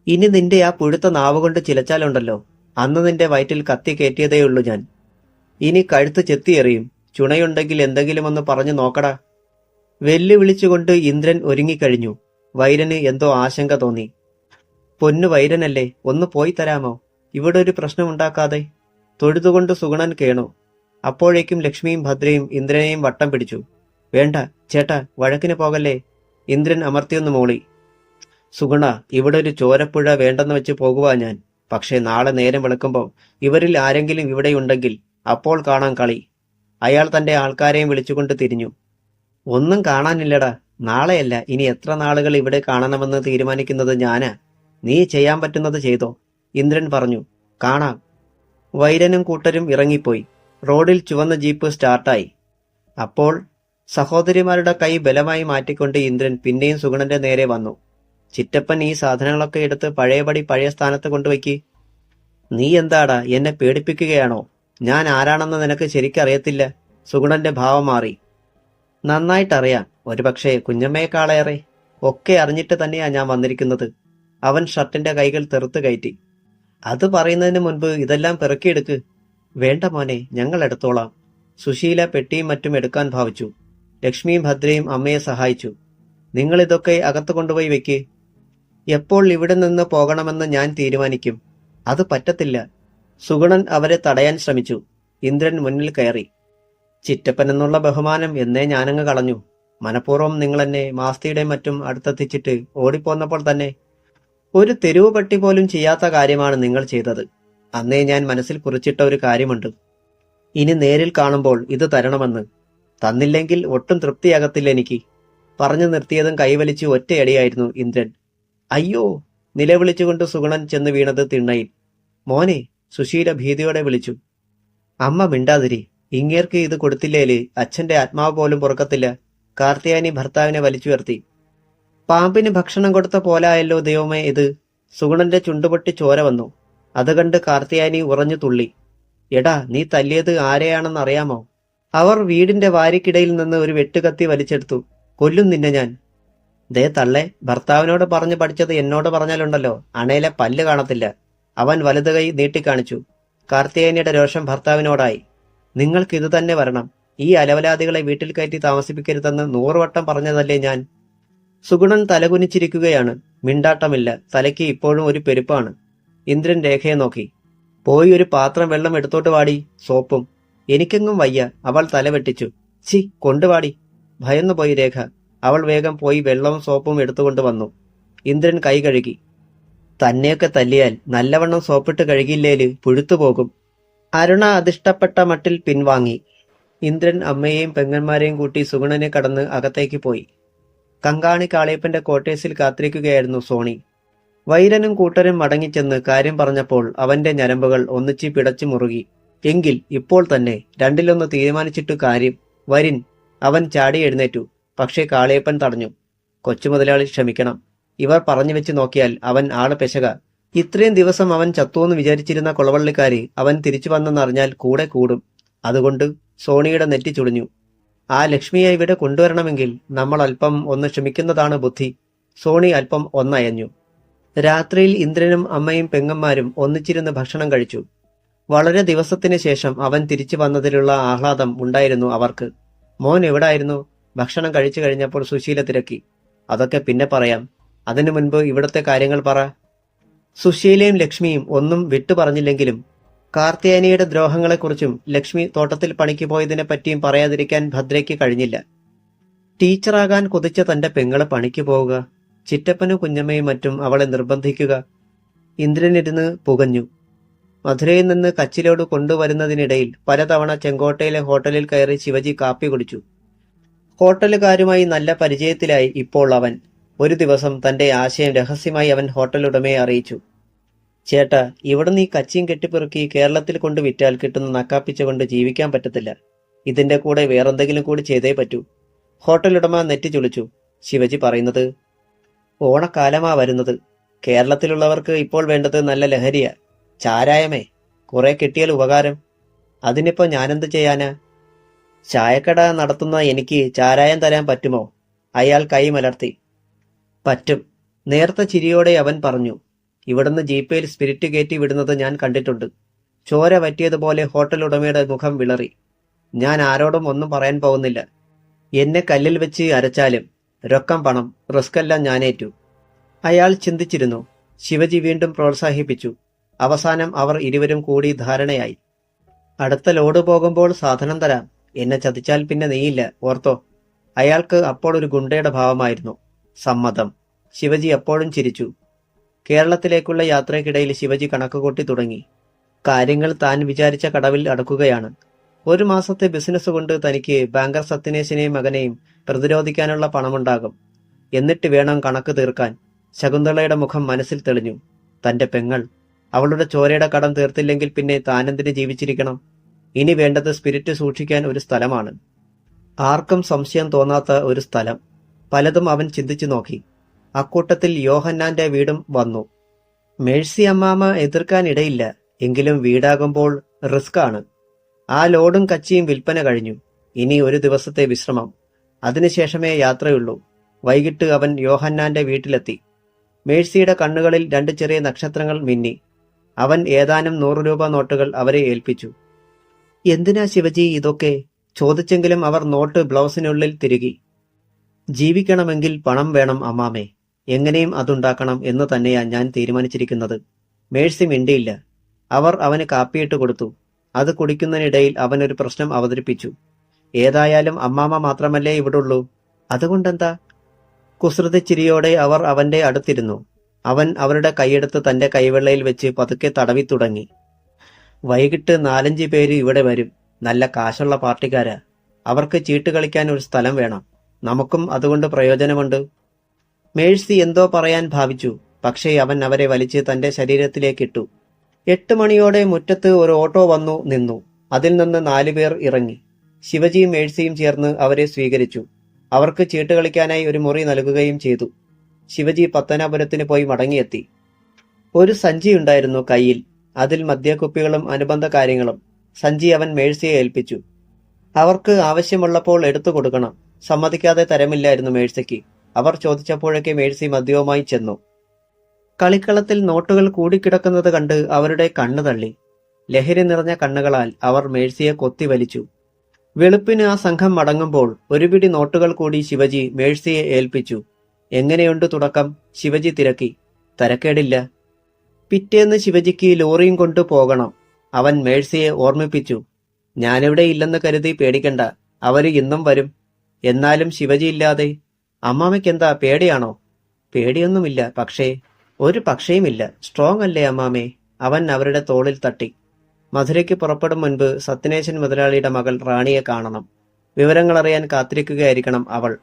ഇനി നിന്റെ ആ പുഴുത്ത നാവുകൊണ്ട് ചിലച്ചാലുണ്ടല്ലോ, അന്ന് നിന്റെ വയറ്റിൽ കത്തി കയറ്റിയതേയുള്ളൂ ഞാൻ. ഇനി കഴുത്ത് ചെത്തിയെറിയും. ചുണയുണ്ടെങ്കിൽ എന്തെങ്കിലും ഒന്ന് പറഞ്ഞു നോക്കടാ. വെല്ലുവിളിച്ചുകൊണ്ട് ഇന്ദ്രൻ ഒരുങ്ങിക്കഴിഞ്ഞു. വൈരന് എന്തോ ആശങ്ക തോന്നി. പൊന്നു വൈരനല്ലേ, ഒന്ന് പോയി തരാമോ? ഇവിടെ ഒരു പ്രശ്നമുണ്ടാക്കാതെ. തൊഴുതുകൊണ്ട് സുഗുണൻ കേണു. അപ്പോഴേക്കും ലക്ഷ്മിയും ഭദ്രയും ഇന്ദ്രനെയും വട്ടം പിടിച്ചു. വേണ്ട ചേട്ടാ, വഴക്കിന് പോകല്ലേ. ഇന്ദ്രൻ അമർത്തിയൊന്ന് മൂളി. സുഗുണ, ഇവിടെ ഒരു ചോരപ്പുഴ വേണ്ടെന്ന് വെച്ച് പോകുവാ ഞാൻ. പക്ഷേ നാളെ നേരം വെളുക്കുമ്പോൾ ഇവരിൽ ആരെങ്കിലും ഇവിടെയുണ്ടെങ്കിൽ അപ്പോൾ കാണാൻ കളി. അയാൾ തന്റെ ആൾക്കാരെയും വിളിച്ചുകൊണ്ട് തിരിഞ്ഞു. ഒന്നും കാണാനില്ലടാ. നാളെയല്ല, ഇനി എത്ര നാളുകൾ ഇവിടെ കാണണമെന്ന് തീരുമാനിക്കുന്നത് ഞാനാ. നീ ചെയ്യാൻ പറ്റുന്നത് ചെയ്തോ, ഇന്ദ്രൻ പറഞ്ഞു. കാണാം. വൈരനും കൂട്ടരും ഇറങ്ങിപ്പോയി. റോഡിൽ ചുവന്ന ജീപ്പ് സ്റ്റാർട്ടായി. അപ്പോൾ സഹോദരിമാരുടെ കൈ ബലമായി മാറ്റിക്കൊണ്ട് ഇന്ദ്രൻ പിന്നെയും സുഗുണന്റെ നേരെ വന്നു. ചിറ്റപ്പൻ, ഈ സാധനങ്ങളൊക്കെ എടുത്ത് പഴയപടി പഴയ സ്ഥാനത്ത് കൊണ്ടുവയ്ക്ക്. നീ എന്താടാ, എന്നെ പേടിപ്പിക്കുകയാണോ? ഞാൻ ആരാണെന്ന് നിനക്ക് ശരിക്കറിയത്തില്ല. സുഗുണന്റെ ഭാവം മാറി. നന്നായിട്ടറിയാം. ഒരുപക്ഷെ കുഞ്ഞമ്മയെക്കാളേറെ. ഒക്കെ അറിഞ്ഞിട്ട് തന്നെയാ ഞാൻ വന്നിരിക്കുന്നത്. അവൻ ഷർട്ടിന്റെ കൈകൾ തെറുത്ത് കയറ്റി. അത് പറയുന്നതിന് മുൻപ് ഇതെല്ലാം പെറുക്കിയെടുക്ക്. വേണ്ട മോനെ, ഞങ്ങൾ എടുത്തോളാം. സുശീല പെട്ടിയും മറ്റും എടുക്കാൻ ഭാവിച്ചു. ലക്ഷ്മിയും ഭദ്രയും അമ്മയെ സഹായിച്ചു. നിങ്ങളിതൊക്കെ അകത്ത് കൊണ്ടുപോയി വെക്ക്. എപ്പോൾ ഇവിടെ നിന്ന് പോകണമെന്ന് ഞാൻ തീരുമാനിക്കും. അത് പറ്റത്തില്ല. സുഗുണൻ അവരെ തടയാൻ ശ്രമിച്ചു. ഇന്ദ്രൻ മുന്നിൽ കയറി. ചിറ്റപ്പൻ എന്നുള്ള ബഹുമാനം എന്നേ ഞാനങ്ങ് കളഞ്ഞു. മനഃപൂർവ്വം നിങ്ങളെന്നെ മാസ്തിയുടെ മറ്റും അടുത്തെത്തിച്ചിട്ട് ഓടിപ്പോന്നപ്പോൾ തന്നെ ഒരു തെരുവ് പട്ടി പോലും ചെയ്യാത്ത കാര്യമാണ് നിങ്ങൾ ചെയ്തത്. അന്നേ ഞാൻ മനസ്സിൽ കുറിച്ചിട്ട ഒരു കാര്യമുണ്ട്. ഇനി നേരിൽ കാണുമ്പോൾ ഇത് തരണമെന്ന്. തന്നില്ലെങ്കിൽ ഒട്ടും തൃപ്തിയാകത്തില്ല എനിക്ക്. പറഞ്ഞു നിർത്തിയതും കൈവലിച്ച് ഒറ്റയടിയായിരുന്നു ഇന്ദ്രൻ. അയ്യോ! നിലവിളിച്ചുകൊണ്ട് സുഗുണൻ ചെന്ന് വീണത് തിണ്ണയിൽ. മോനെ, സുശീല ഭീതിയോടെ വിളിച്ചു. അമ്മ മിണ്ടാതിരി. ഇങ്ങേർക്ക് ഇത് കൊടുത്തില്ലേല് അച്ഛന്റെ ആത്മാവ് പോലും പുറക്കത്തില്ല. കാർത്തിയാനി ഭർത്താവിനെ വലിച്ചുയർത്തി. പാമ്പിന് ഭക്ഷണം കൊടുത്ത പോലായല്ലോ ദൈവമേ ഇത്. സുഗുണന്റെ ചുണ്ടുപൊട്ടി ചോര വന്നു. അത് കണ്ട് കാർത്തിയാനി ഉറഞ്ഞു തുള്ളി. എടാ, നീ തല്ലിയത് ആരെയാണെന്നറിയാമോ? അവർ വീടിന്റെ വാരിക്കിടയിൽ നിന്ന് ഒരു വെട്ടുകത്തി വലിച്ചെടുത്തു. കൊല്ലും നിന്നെ ഞാൻ. ദേ തള്ളെ, ഭർത്താവിനോട് പറഞ്ഞു പഠിച്ചത് എന്നോട് പറഞ്ഞാലുണ്ടല്ലോ, അണയിലെ പല്ല് കാണത്തില്ല. അവൻ വലതു കൈ നീട്ടിക്കാണിച്ചു. കാർത്തിയാനിയുടെ രോഷം ഭർത്താവിനോടായി. നിങ്ങൾക്കിത് തന്നെ വരണം. ഈ അലവലാദികളെ വീട്ടിൽ കയറ്റി താമസിപ്പിക്കരുതെന്ന് 100 വട്ടം പറഞ്ഞതല്ലേ ഞാൻ. സുഗുണൻ തലകുനിച്ചിരിക്കുകയാണ്. മിണ്ടാട്ടമില്ല. തലയ്ക്ക് ഇപ്പോഴും ഒരു പെരുപ്പാണ്. ഇന്ദ്രൻ രേഖയെ നോക്കി. പോയി ഒരു പാത്രം വെള്ളം എടുത്തോട്ട് വാടി, സോപ്പും. എനിക്കെങ്ങും വയ്യ. അവൾ തലവെട്ടിച്ചു. ചി, കൊണ്ടുവാടി. ഭയന്നുപോയി രേഖ. അവൾ വേഗം പോയി വെള്ളവും സോപ്പും എടുത്തുകൊണ്ട് വന്നു. ഇന്ദ്രൻ കൈ കഴുകി. തന്നെയൊക്കെ തല്ലിയാൽ നല്ലവണ്ണം സോപ്പിട്ട് കഴുകിയില്ലേല് പുഴുത്തുപോകും. അരുണ അതിഷ്ടപ്പെട്ട മട്ടിൽ പിൻവാങ്ങി. ഇന്ദ്രൻ അമ്മയെയും പെങ്ങന്മാരെയും കൂട്ടി സുഗുണനെ കടന്ന് അകത്തേക്ക് പോയി. കങ്കാണി കാളിയപ്പന്റെ ക്വാർട്ടേഴ്സിൽ കാത്തിരിക്കുകയായിരുന്നു സോണി. വൈരനും കൂട്ടരും മടങ്ങിച്ചെന്ന് കാര്യം പറഞ്ഞപ്പോൾ അവന്റെ ഞരമ്പുകൾ ഒന്നിച്ച് പിടച്ചു മുറുകി. എങ്കിൽ ഇപ്പോൾ തന്നെ രണ്ടിലൊന്ന് തീരുമാനിച്ചിട്ടു കാര്യം. വരിൻ. അവൻ ചാടി എഴുന്നേറ്റു. പക്ഷേ കാളിയപ്പൻ തടഞ്ഞു. കൊച്ചുമുതലാളി ക്ഷമിക്കണം. ഇവർ പറഞ്ഞു വെച്ച് നോക്കിയാൽ അവൻ ആള് പെശക. ഇത്രയും ദിവസം അവൻ ചത്തുവെന്ന് വിചാരിച്ചിരുന്ന കൊളവള്ളിക്കാരി അവൻ തിരിച്ചു വന്നെന്നറിഞ്ഞാൽ കൂടെ കൂടും. അതുകൊണ്ട് സോണിയുടെ നെറ്റി ചുളിഞ്ഞു. ആ ലക്ഷ്മിയെ ഇവിടെ കൊണ്ടുവരണമെങ്കിൽ നമ്മൾ അല്പം ഒന്ന് ക്ഷമിക്കുന്നതാണ് ബുദ്ധി. സോണി അല്പം ഒന്നയഞ്ഞു. രാത്രിയിൽ ഇന്ദ്രനും അമ്മയും പെങ്ങന്മാരും ഒന്നിച്ചിരുന്ന് ഭക്ഷണം കഴിച്ചു. വളരെ ദിവസത്തിന് ശേഷം അവൻ തിരിച്ചു വന്നതിലുള്ള ആഹ്ലാദം ഉണ്ടായിരുന്നു അവർക്ക്. മോൻ എവിടായിരുന്നു? ഭക്ഷണം കഴിച്ചു കഴിഞ്ഞപ്പോൾ സുശീല തിരക്കി. അതൊക്കെ പിന്നെ പറയാം. അതിനു മുൻപ് ഇവിടുത്തെ കാര്യങ്ങൾ പറ. സുശീലയും ലക്ഷ്മിയും ഒന്നും വിട്ടു പറഞ്ഞില്ലെങ്കിലും കാർത്യായനിയുടെ ദ്രോഹങ്ങളെക്കുറിച്ചും ലക്ഷ്മി തോട്ടത്തിൽ പണിക്ക് പോയതിനെപ്പറ്റിയും പറയാതിരിക്കാൻ ഭദ്രയ്ക്ക് കഴിഞ്ഞില്ല. ടീച്ചറാകാൻ കൊതിച്ച തന്റെ പെങ്ങള് പണിക്ക് പോവുക, ചിറ്റപ്പനും കുഞ്ഞമ്മയും മറ്റും അവളെ നിർബന്ധിക്കുക. ഇന്ദ്രനിരുന്ന് പുകഞ്ഞു. മധുരയിൽ നിന്ന് കച്ചിലോട് കൊണ്ടുവരുന്നതിനിടയിൽ പലതവണ ചെങ്കോട്ടയിലെ ഹോട്ടലിൽ കയറി ശിവജി കാപ്പി കുടിച്ചു. ഹോട്ടലുകാരുമായി നല്ല പരിചയത്തിലായി ഇപ്പോൾ അവൻ. ഒരു ദിവസം തന്റെ ആശയം രഹസ്യമായി അവൻ ഹോട്ടലുടമയെ അറിയിച്ചു. ചേട്ടാ, ഇവിടുന്ന് ഈ കച്ചിയും കെട്ടിപ്പെറുക്കി കേരളത്തിൽ കൊണ്ട് വിറ്റാൽ കിട്ടുന്ന നക്കാപ്പിച്ച കൊണ്ട് ജീവിക്കാൻ പറ്റത്തില്ല. ഇതിന്റെ കൂടെ വേറെന്തെങ്കിലും കൂടി ചെയ്തേ പറ്റൂ. ഹോട്ടലുടമ നെറ്റി ചുളിച്ചു. ശിവജി പറയുന്നത് ഓണക്കാലമാ വരുന്നത്. കേരളത്തിലുള്ളവർക്ക് ഇപ്പോൾ വേണ്ടത് നല്ല ലഹരിയാ, ചാരായമേ. കുറെ കിട്ടിയാൽ ഉപകാരം. അതിനിപ്പോ ഞാനെന്ത് ചെയ്യാനാ? ചായക്കട നടത്തുന്ന എനിക്ക് ചാരായം തരാൻ പറ്റുമോ? അയാൾ കൈ മലർത്തി. പറ്റും. നേർത്ത ചിരിയോടെ അവൻ പറഞ്ഞു. ഇവിടുന്ന് ജീപ്പയിൽ സ്പിരിറ്റ് കയറ്റി വിടുന്നത് ഞാൻ കണ്ടിട്ടുണ്ട്. ചോര വറ്റിയതുപോലെ ഹോട്ടൽ ഉടമയുടെ മുഖം വിളറി. ഞാൻ ആരോടും ഒന്നും പറയാൻ പോകുന്നില്ല. എന്നെ കല്ലിൽ വെച്ച് അരച്ചാലും രൊക്കം പണം റിസ്കെല്ലാം ഞാനേറ്റു. അയാൾ ചിന്തിച്ചിരുന്നു. ശിവജി വീണ്ടും പ്രോത്സാഹിപ്പിച്ചു. അവസാനം അവർ ഇരുവരും കൂടി ധാരണയായി. അടുത്ത ലോഡ് പോകുമ്പോൾ സാധനം തരാം. എന്നെ ചതിച്ചാൽ പിന്നെ നീയില്ല, ഓർത്തോ. അയാൾക്ക് അപ്പോൾ ഒരു ഗുണ്ടയുടെ ഭാവമായിരുന്നു. സമ്മതം. ശിവജി അപ്പോഴും ചിരിച്ചു. കേരളത്തിലേക്കുള്ള യാത്രയ്ക്കിടയിൽ ശിവജി കണക്കുകൂട്ടി തുടങ്ങി. കാര്യങ്ങൾ താൻ വിചാരിച്ച കടവിൽ അടക്കുകയാണ്. ഒരു മാസത്തെ ബിസിനസ് കൊണ്ട് തനിക്ക് ബാങ്കർ സത്യനേശിനെയും മകനെയും പ്രതിരോധിക്കാനുള്ള പണമുണ്ടാകും. എന്നിട്ട് വേണം കണക്ക് തീർക്കാൻ. ശകുന്തളയുടെ മുഖം മനസ്സിൽ തെളിഞ്ഞു. തന്റെ പെങ്ങൾ, അവളുടെ ചോരയുടെ കടം തീർത്തില്ലെങ്കിൽ പിന്നെ താനെന്തിന് ജീവിച്ചിരിക്കണം? ഇനി വേണ്ടത് സ്പിരിറ്റ് സൂക്ഷിക്കാൻ ഒരു സ്ഥലമാണ്. ആർക്കും സംശയം തോന്നാത്ത ഒരു സ്ഥലം. പലതും അവൻ ചിന്തിച്ചു നോക്കി. അക്കൂട്ടത്തിൽ യോഹന്നാന്റെ വീടും വന്നു. മേഴ്സി അമ്മാമ എതിർക്കാനിടയില്ല. എങ്കിലും വീടാകുമ്പോൾ റിസ്ക് ആണ്. ആ ലോഡും കച്ചിയും വിൽപ്പന കഴിഞ്ഞു. ഇനി ഒരു ദിവസത്തെ വിശ്രമം. അതിനുശേഷമേ യാത്രയുള്ളൂ. വൈകിട്ട് അവൻ യോഹന്നാന്റെ വീട്ടിലെത്തി. മേഴ്സിയുടെ കണ്ണുകളിൽ 2 ചെറിയ നക്ഷത്രങ്ങൾ മിന്നി. അവൻ ഏതാനും 100 രൂപ നോട്ടുകൾ അവരെ ഏൽപ്പിച്ചു. എന്തിനാ ശിവജി ഇതൊക്കെ? ചോദിച്ചെങ്കിലും അവർ നോട്ട് ബ്ലൗസിനുള്ളിൽ തിരുകി. ജീവിക്കണമെങ്കിൽ പണം വേണം അമ്മാമേ. എങ്ങനെയും അതുണ്ടാക്കണം എന്ന് തന്നെയാ ഞാൻ തീരുമാനിച്ചിരിക്കുന്നത്. മേഴ്സി മിണ്ടിയില്ല. അവർ അവന് കാപ്പിയിട്ട് കൊടുത്തു. അത് കുടിക്കുന്നതിനിടയിൽ അവനൊരു പ്രശ്നം അവതരിപ്പിച്ചു. ഏതായാലും അമ്മാമ മാത്രമല്ലേ ഇവിടുള്ളൂ, അതുകൊണ്ടെന്താ? കുസൃതി ചിരിയോടെ അവർ അവന്റെ അടുത്തിരുന്നു. അവൻ അവരുടെ കൈയെടുത്ത് തന്റെ കൈവെള്ളയിൽ വെച്ച് പതുക്കെ തടവി തുടങ്ങി. വൈകിട്ട് 4-5 പേര് ഇവിടെ വരും. നല്ല കാശുള്ള പാർട്ടിക്കാരാ. അവർക്ക് ചീട്ട് കളിക്കാൻ ഒരു സ്ഥലം വേണം. നമുക്കും അതുകൊണ്ട് പ്രയോജനമുണ്ട്. മേഴ്സി എന്തോ പറയാൻ ഭാവിച്ചു. പക്ഷേ അവൻ അവരെ വലിച്ച് തന്റെ ശരീരത്തിലേക്കിട്ടു. 8 മണിയോടെ മുറ്റത്ത് ഒരു ഓട്ടോ വന്നു നിന്നു. അതിൽ നിന്ന് 4 പേർ ഇറങ്ങി. ശിവജിയും മേഴ്സിയും ചേർന്ന് അവരെ സ്വീകരിച്ചു. അവർക്ക് ചീട്ട് കളിക്കാനായി ഒരു മുറി നൽകുകയും ചെയ്തു. ശിവജി പത്തനാപുരത്തിന് പോയി മടങ്ങിയെത്തി. ഒരു സഞ്ചിയുണ്ടായിരുന്നു കയ്യിൽ. അതിൽ മദ്യക്കുപ്പികളും അനുബന്ധ കാര്യങ്ങളും. സഞ്ചി അവൻ മേഴ്സിയെ ഏൽപ്പിച്ചു. അവർക്ക് ആവശ്യമുള്ളപ്പോൾ എടുത്തു കൊടുക്കണം. സമ്മതിക്കാതെ തരമില്ലായിരുന്നു മേഴ്സിക്ക്. അവർ ചോദിച്ചപ്പോഴൊക്കെ മേഴ്സി മദ്യവുമായി ചെന്നു. കളിക്കളത്തിൽ നോട്ടുകൾ കൂടിക്കിടക്കുന്നത് കണ്ട് അവരുടെ കണ്ണു തള്ളി. ലഹരി നിറഞ്ഞ കണ്ണുകളാൽ അവർ മേഴ്സിയെ കൊത്തിവലിച്ചു. വെളുപ്പിന് ആ സംഘം മടങ്ങുമ്പോൾ ഒരു പിടി നോട്ടുകൾ കൂടി ശിവജി മേഴ്സിയെ ഏൽപ്പിച്ചു. എങ്ങനെയുണ്ട് തുടക്കം? ശിവജി തിരക്കി. തരക്കേടില്ല. പിറ്റേന്ന് ശിവജിക്ക് ലോറിയും കൊണ്ടു പോകണം. അവൻ മേഴ്സിയെ ഓർമ്മിപ്പിച്ചു. ഞാനിവിടെ ഇല്ലെന്ന് കരുതി പേടിക്കണ്ട, അവര് ഇന്നും വരും. എന്നാലും ശിവജി ഇല്ലാതെ അമ്മാമയ്ക്കെന്താ, പേടിയാണോ? പേടിയൊന്നുമില്ല, പക്ഷേ ഒരു പക്ഷേയുമില്ല. സ്ട്രോങ് അല്ലേ അമ്മാമേ? അവൻ അവരുടെ തോളിൽ തട്ടി. മധുരയ്ക്ക് പുറപ്പെടും മുൻപ് സത്യനേശൻ മുതലാളിയുടെ മകൾ റാണിയെ കാണണം. വിവരങ്ങളറിയാൻ കാത്തിരിക്കുകയായിരിക്കണം അവൾ.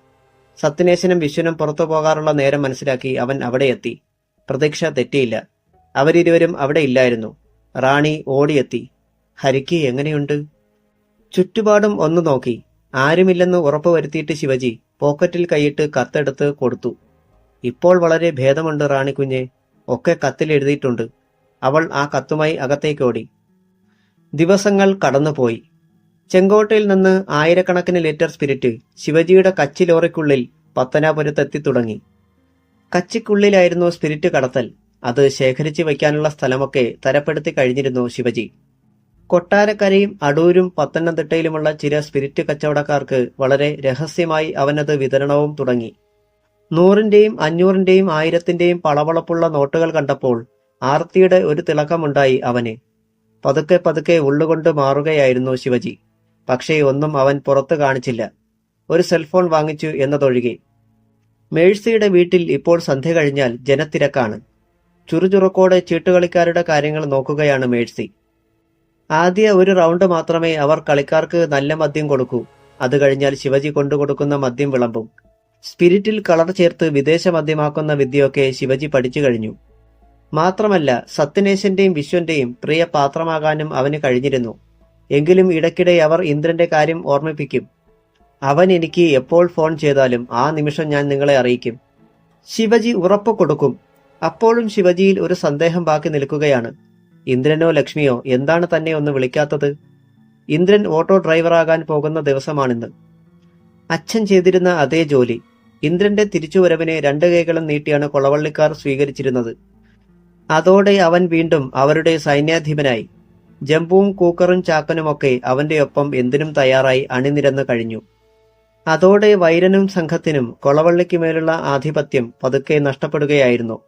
സത്യനേശനും വിശ്വനും പുറത്തു പോകാറുള്ള നേരം മനസ്സിലാക്കി അവൻ അവിടെ എത്തി. പ്രതീക്ഷ തെറ്റിയില്ല. അവരിരുവരും അവിടെ ഇല്ലായിരുന്നു. റാണി ഓടിയെത്തി. ഹരിക്ക് എങ്ങനെയുണ്ട്? ചുറ്റുപാടും ഒന്നു നോക്കി. ആരുമില്ലെന്ന് ഉറപ്പുവരുത്തിയിട്ട് ശിവജി പോക്കറ്റിൽ കൈയിട്ട് കത്തെടുത്ത് കൊടുത്തു. ഇപ്പോൾ വളരെ ഭേദമുണ്ട് റാണിക്കുഞ്ഞെ. ഒക്കെ കത്തിൽ എഴുതിയിട്ടുണ്ട്. അവൾ ആ കത്തുമായി അകത്തേക്കോടി. ദിവസങ്ങൾ കടന്നുപോയി. ചെങ്കോട്ടയിൽ നിന്ന് 1000കണക്കിന് ലിറ്റർ സ്പിരിറ്റ് ശിവജിയുടെ കച്ചി ലോറിക്കുള്ളിൽ പത്തനാപുരത്തെത്തി തുടങ്ങി. കച്ചിക്കുള്ളിലായിരുന്നു സ്പിരിറ്റ് കടത്തൽ. അത് ശേഖരിച്ചു വയ്ക്കാനുള്ള സ്ഥലമൊക്കെ തരപ്പെടുത്തി കഴിഞ്ഞിരുന്നു ശിവജി. കൊട്ടാരക്കരയും അടൂരും പത്തനംതിട്ടയിലുമുള്ള ചില സ്പിരിറ്റ് കച്ചവടക്കാർക്ക് വളരെ രഹസ്യമായി അവനത് വിതരണവും തുടങ്ങി. 100-ന്റെയും 500-ന്റെയും 1000-ന്റെയും പളപളപ്പുള്ള നോട്ടുകൾ കണ്ടപ്പോൾ ആർത്തിയുടെ ഒരു തിളക്കമുണ്ടായി അവന്. പതുക്കെ പതുക്കെ ഉള്ളുകൊണ്ട് മാറുകയായിരുന്നു ശിവജി. പക്ഷേ ഒന്നും അവൻ പുറത്തു കാണിച്ചില്ല, ഒരു സെൽഫോൺ വാങ്ങിച്ചു എന്നതൊഴികെ. മേഴ്സിയുടെ വീട്ടിൽ ഇപ്പോൾ സന്ധ്യ കഴിഞ്ഞാൽ ജനത്തിരക്കാണ്. ചുറുചുറുക്കോടെ ചീട്ടുകളിക്കാരുടെ കാര്യങ്ങൾ നോക്കുകയാണ് മേഴ്സി. ആദ്യ ഒരു റൗണ്ട് മാത്രമേ അവർ കളിക്കാർക്ക് നല്ല മദ്യം കൊടുക്കൂ. അത് കഴിഞ്ഞാൽ ശിവജി കൊണ്ടുകൊടുക്കുന്ന മദ്യം വിളമ്പും. സ്പിരിറ്റിൽ കളർ ചേർത്ത് വിദേശ മദ്യമാക്കുന്ന വിദ്യയൊക്കെ ശിവജി പഠിച്ചു കഴിഞ്ഞു. മാത്രമല്ല സത്യനേശന്റെയും വിശ്വന്റെയും പ്രിയ പാത്രമാകാനും അവന് കഴിഞ്ഞിരുന്നു. എങ്കിലും ഇടയ്ക്കിടെ അവർ ഇന്ദ്രന്റെ കാര്യം ഓർമ്മിപ്പിക്കും. അവൻ എനിക്ക് എപ്പോൾ ഫോൺ ചെയ്താലും ആ നിമിഷം ഞാൻ നിങ്ങളെ അറിയിക്കും. ശിവജി ഉറപ്പ് കൊടുക്കും. അപ്പോഴും ശിവജിയിൽ ഒരു സന്ദേഹം ബാക്കി നിൽക്കുകയാണ്. ഇന്ദ്രനോ ലക്ഷ്മിയോ എന്താണ് തന്നെ ഒന്ന് വിളിക്കാത്തത്? ഇന്ദ്രൻ ഓട്ടോ ഡ്രൈവറാകാൻ പോകുന്ന ദിവസമാണിന്ന്. അച്ഛൻ ചെയ്തിരുന്ന അതേ ജോലി. ഇന്ദ്രന്റെ തിരിച്ചുവരവിനെ 2 കൈകളും നീട്ടിയാണ് കൊളവള്ളിക്കാർ സ്വീകരിച്ചിരുന്നത്. അതോടെ അവൻ വീണ്ടും അവരുടെ സൈന്യാധിപനായി. ജംബുവും കൂക്കറും ചാക്കനുമൊക്കെ അവന്റെ ഒപ്പം എന്തിനും തയ്യാറായി അണിനിരന്നു കഴിഞ്ഞു. അതോടെ വൈരനും സംഘത്തിനും കൊളവള്ളിക്ക് മേലുള്ള ആധിപത്യം പതുക്കെ നഷ്ടപ്പെടുകയായിരുന്നു.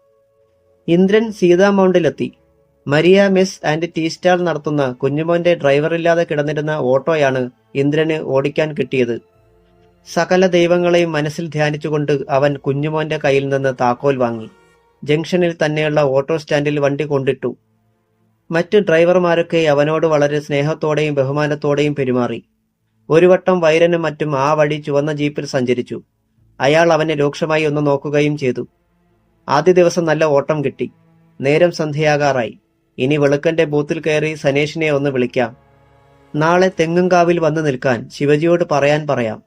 ഇന്ദ്രൻ സീതാ മൗണ്ടിലെത്തി. Maria mess and tea stall നടത്തുന്ന കുഞ്ഞുമോന്റെ ഡ്രൈവറില്ലാതെ കിടന്നിരുന്ന ഓട്ടോയാണ് ഇന്ദ്രന് ഓടിക്കാൻ കിട്ടിയത്. സകല ദൈവങ്ങളെയും മനസ്സിൽ ധ്യാനിച്ചുകൊണ്ട് അവൻ കുഞ്ഞുമോന്റെ കയ്യിൽ നിന്ന് താക്കോൽ വാങ്ങി. ജംഗ്ഷനിൽ തന്നെയുള്ള ഓട്ടോ സ്റ്റാൻഡിൽ വണ്ടി കൊണ്ടിട്ടു. മറ്റ് ഡ്രൈവർമാരൊക്കെ അവനോട് വളരെ സ്നേഹത്തോടെയും ബഹുമാനത്തോടെയും പെരുമാറി. ഒരു വട്ടം വൈരനും മറ്റും ആ വഴി ചുവന്ന ജീപ്പിൽ സഞ്ചരിച്ചു. അയാൾ അവനെ രൂക്ഷമായി ഒന്ന് നോക്കുകയും ചെയ്തു. ആദ്യ ദിവസം നല്ല ഓട്ടം കിട്ടി. നേരം സന്ധ്യയാകാറായി. ഇനി വെളുക്കന്റെ ബൂത്തിൽ കയറി സനേഷിനെ ഒന്ന് വിളിക്കാം. നാളെ തെങ്ങുംകാവിൽ വന്നു നിൽക്കാൻ ശിവജിയോട് പറയാം.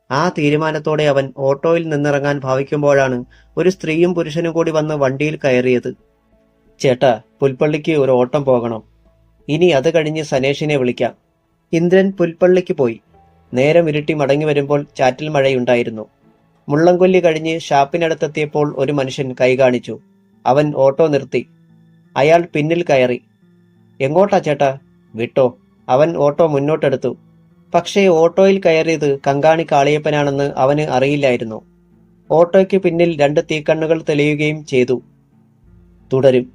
ആ തീരുമാനത്തോടെ അവൻ ഓട്ടോയിൽ നിന്നിറങ്ങാൻ ഭാവിക്കുമ്പോഴാണ് ഒരു സ്ത്രീയും പുരുഷനും കൂടി വന്ന് വണ്ടിയിൽ കയറിയത്. ചേട്ടാ, പുൽപ്പള്ളിക്ക് ഒരു ഓട്ടം പോകണം. ഇനി അത് കഴിഞ്ഞ് സനേഷിനെ വിളിക്കാം. ഇന്ദ്രൻ പുൽപ്പള്ളിക്ക് പോയി. നേരം ഇരുട്ടി മടങ്ങി വരുമ്പോൾ ചാറ്റൽ മഴയുണ്ടായിരുന്നു. മുള്ളംകൊല്ലി കഴിഞ്ഞ് ഷാപ്പിനടുത്തെത്തിയപ്പോൾ ഒരു മനുഷ്യൻ കൈ കാണിച്ചു. അവൻ ഓട്ടോ നിർത്തി. അയാൾ പിന്നിൽ കയറി. എങ്ങോട്ടാ ചേട്ടാ? വിട്ടോ. അവൻ ഓട്ടോ മുന്നോട്ടെടുത്തു. പക്ഷേ ഓട്ടോയിൽ കയറിയത് കങ്കാണി കാളിയപ്പനാണെന്ന് അവന് അറിയില്ലായിരുന്നു. ഓട്ടോയ്ക്ക് പിന്നിൽ 2 തീക്കണ്ണുകൾ തെളിയുകയും ചെയ്തു. തുടരും.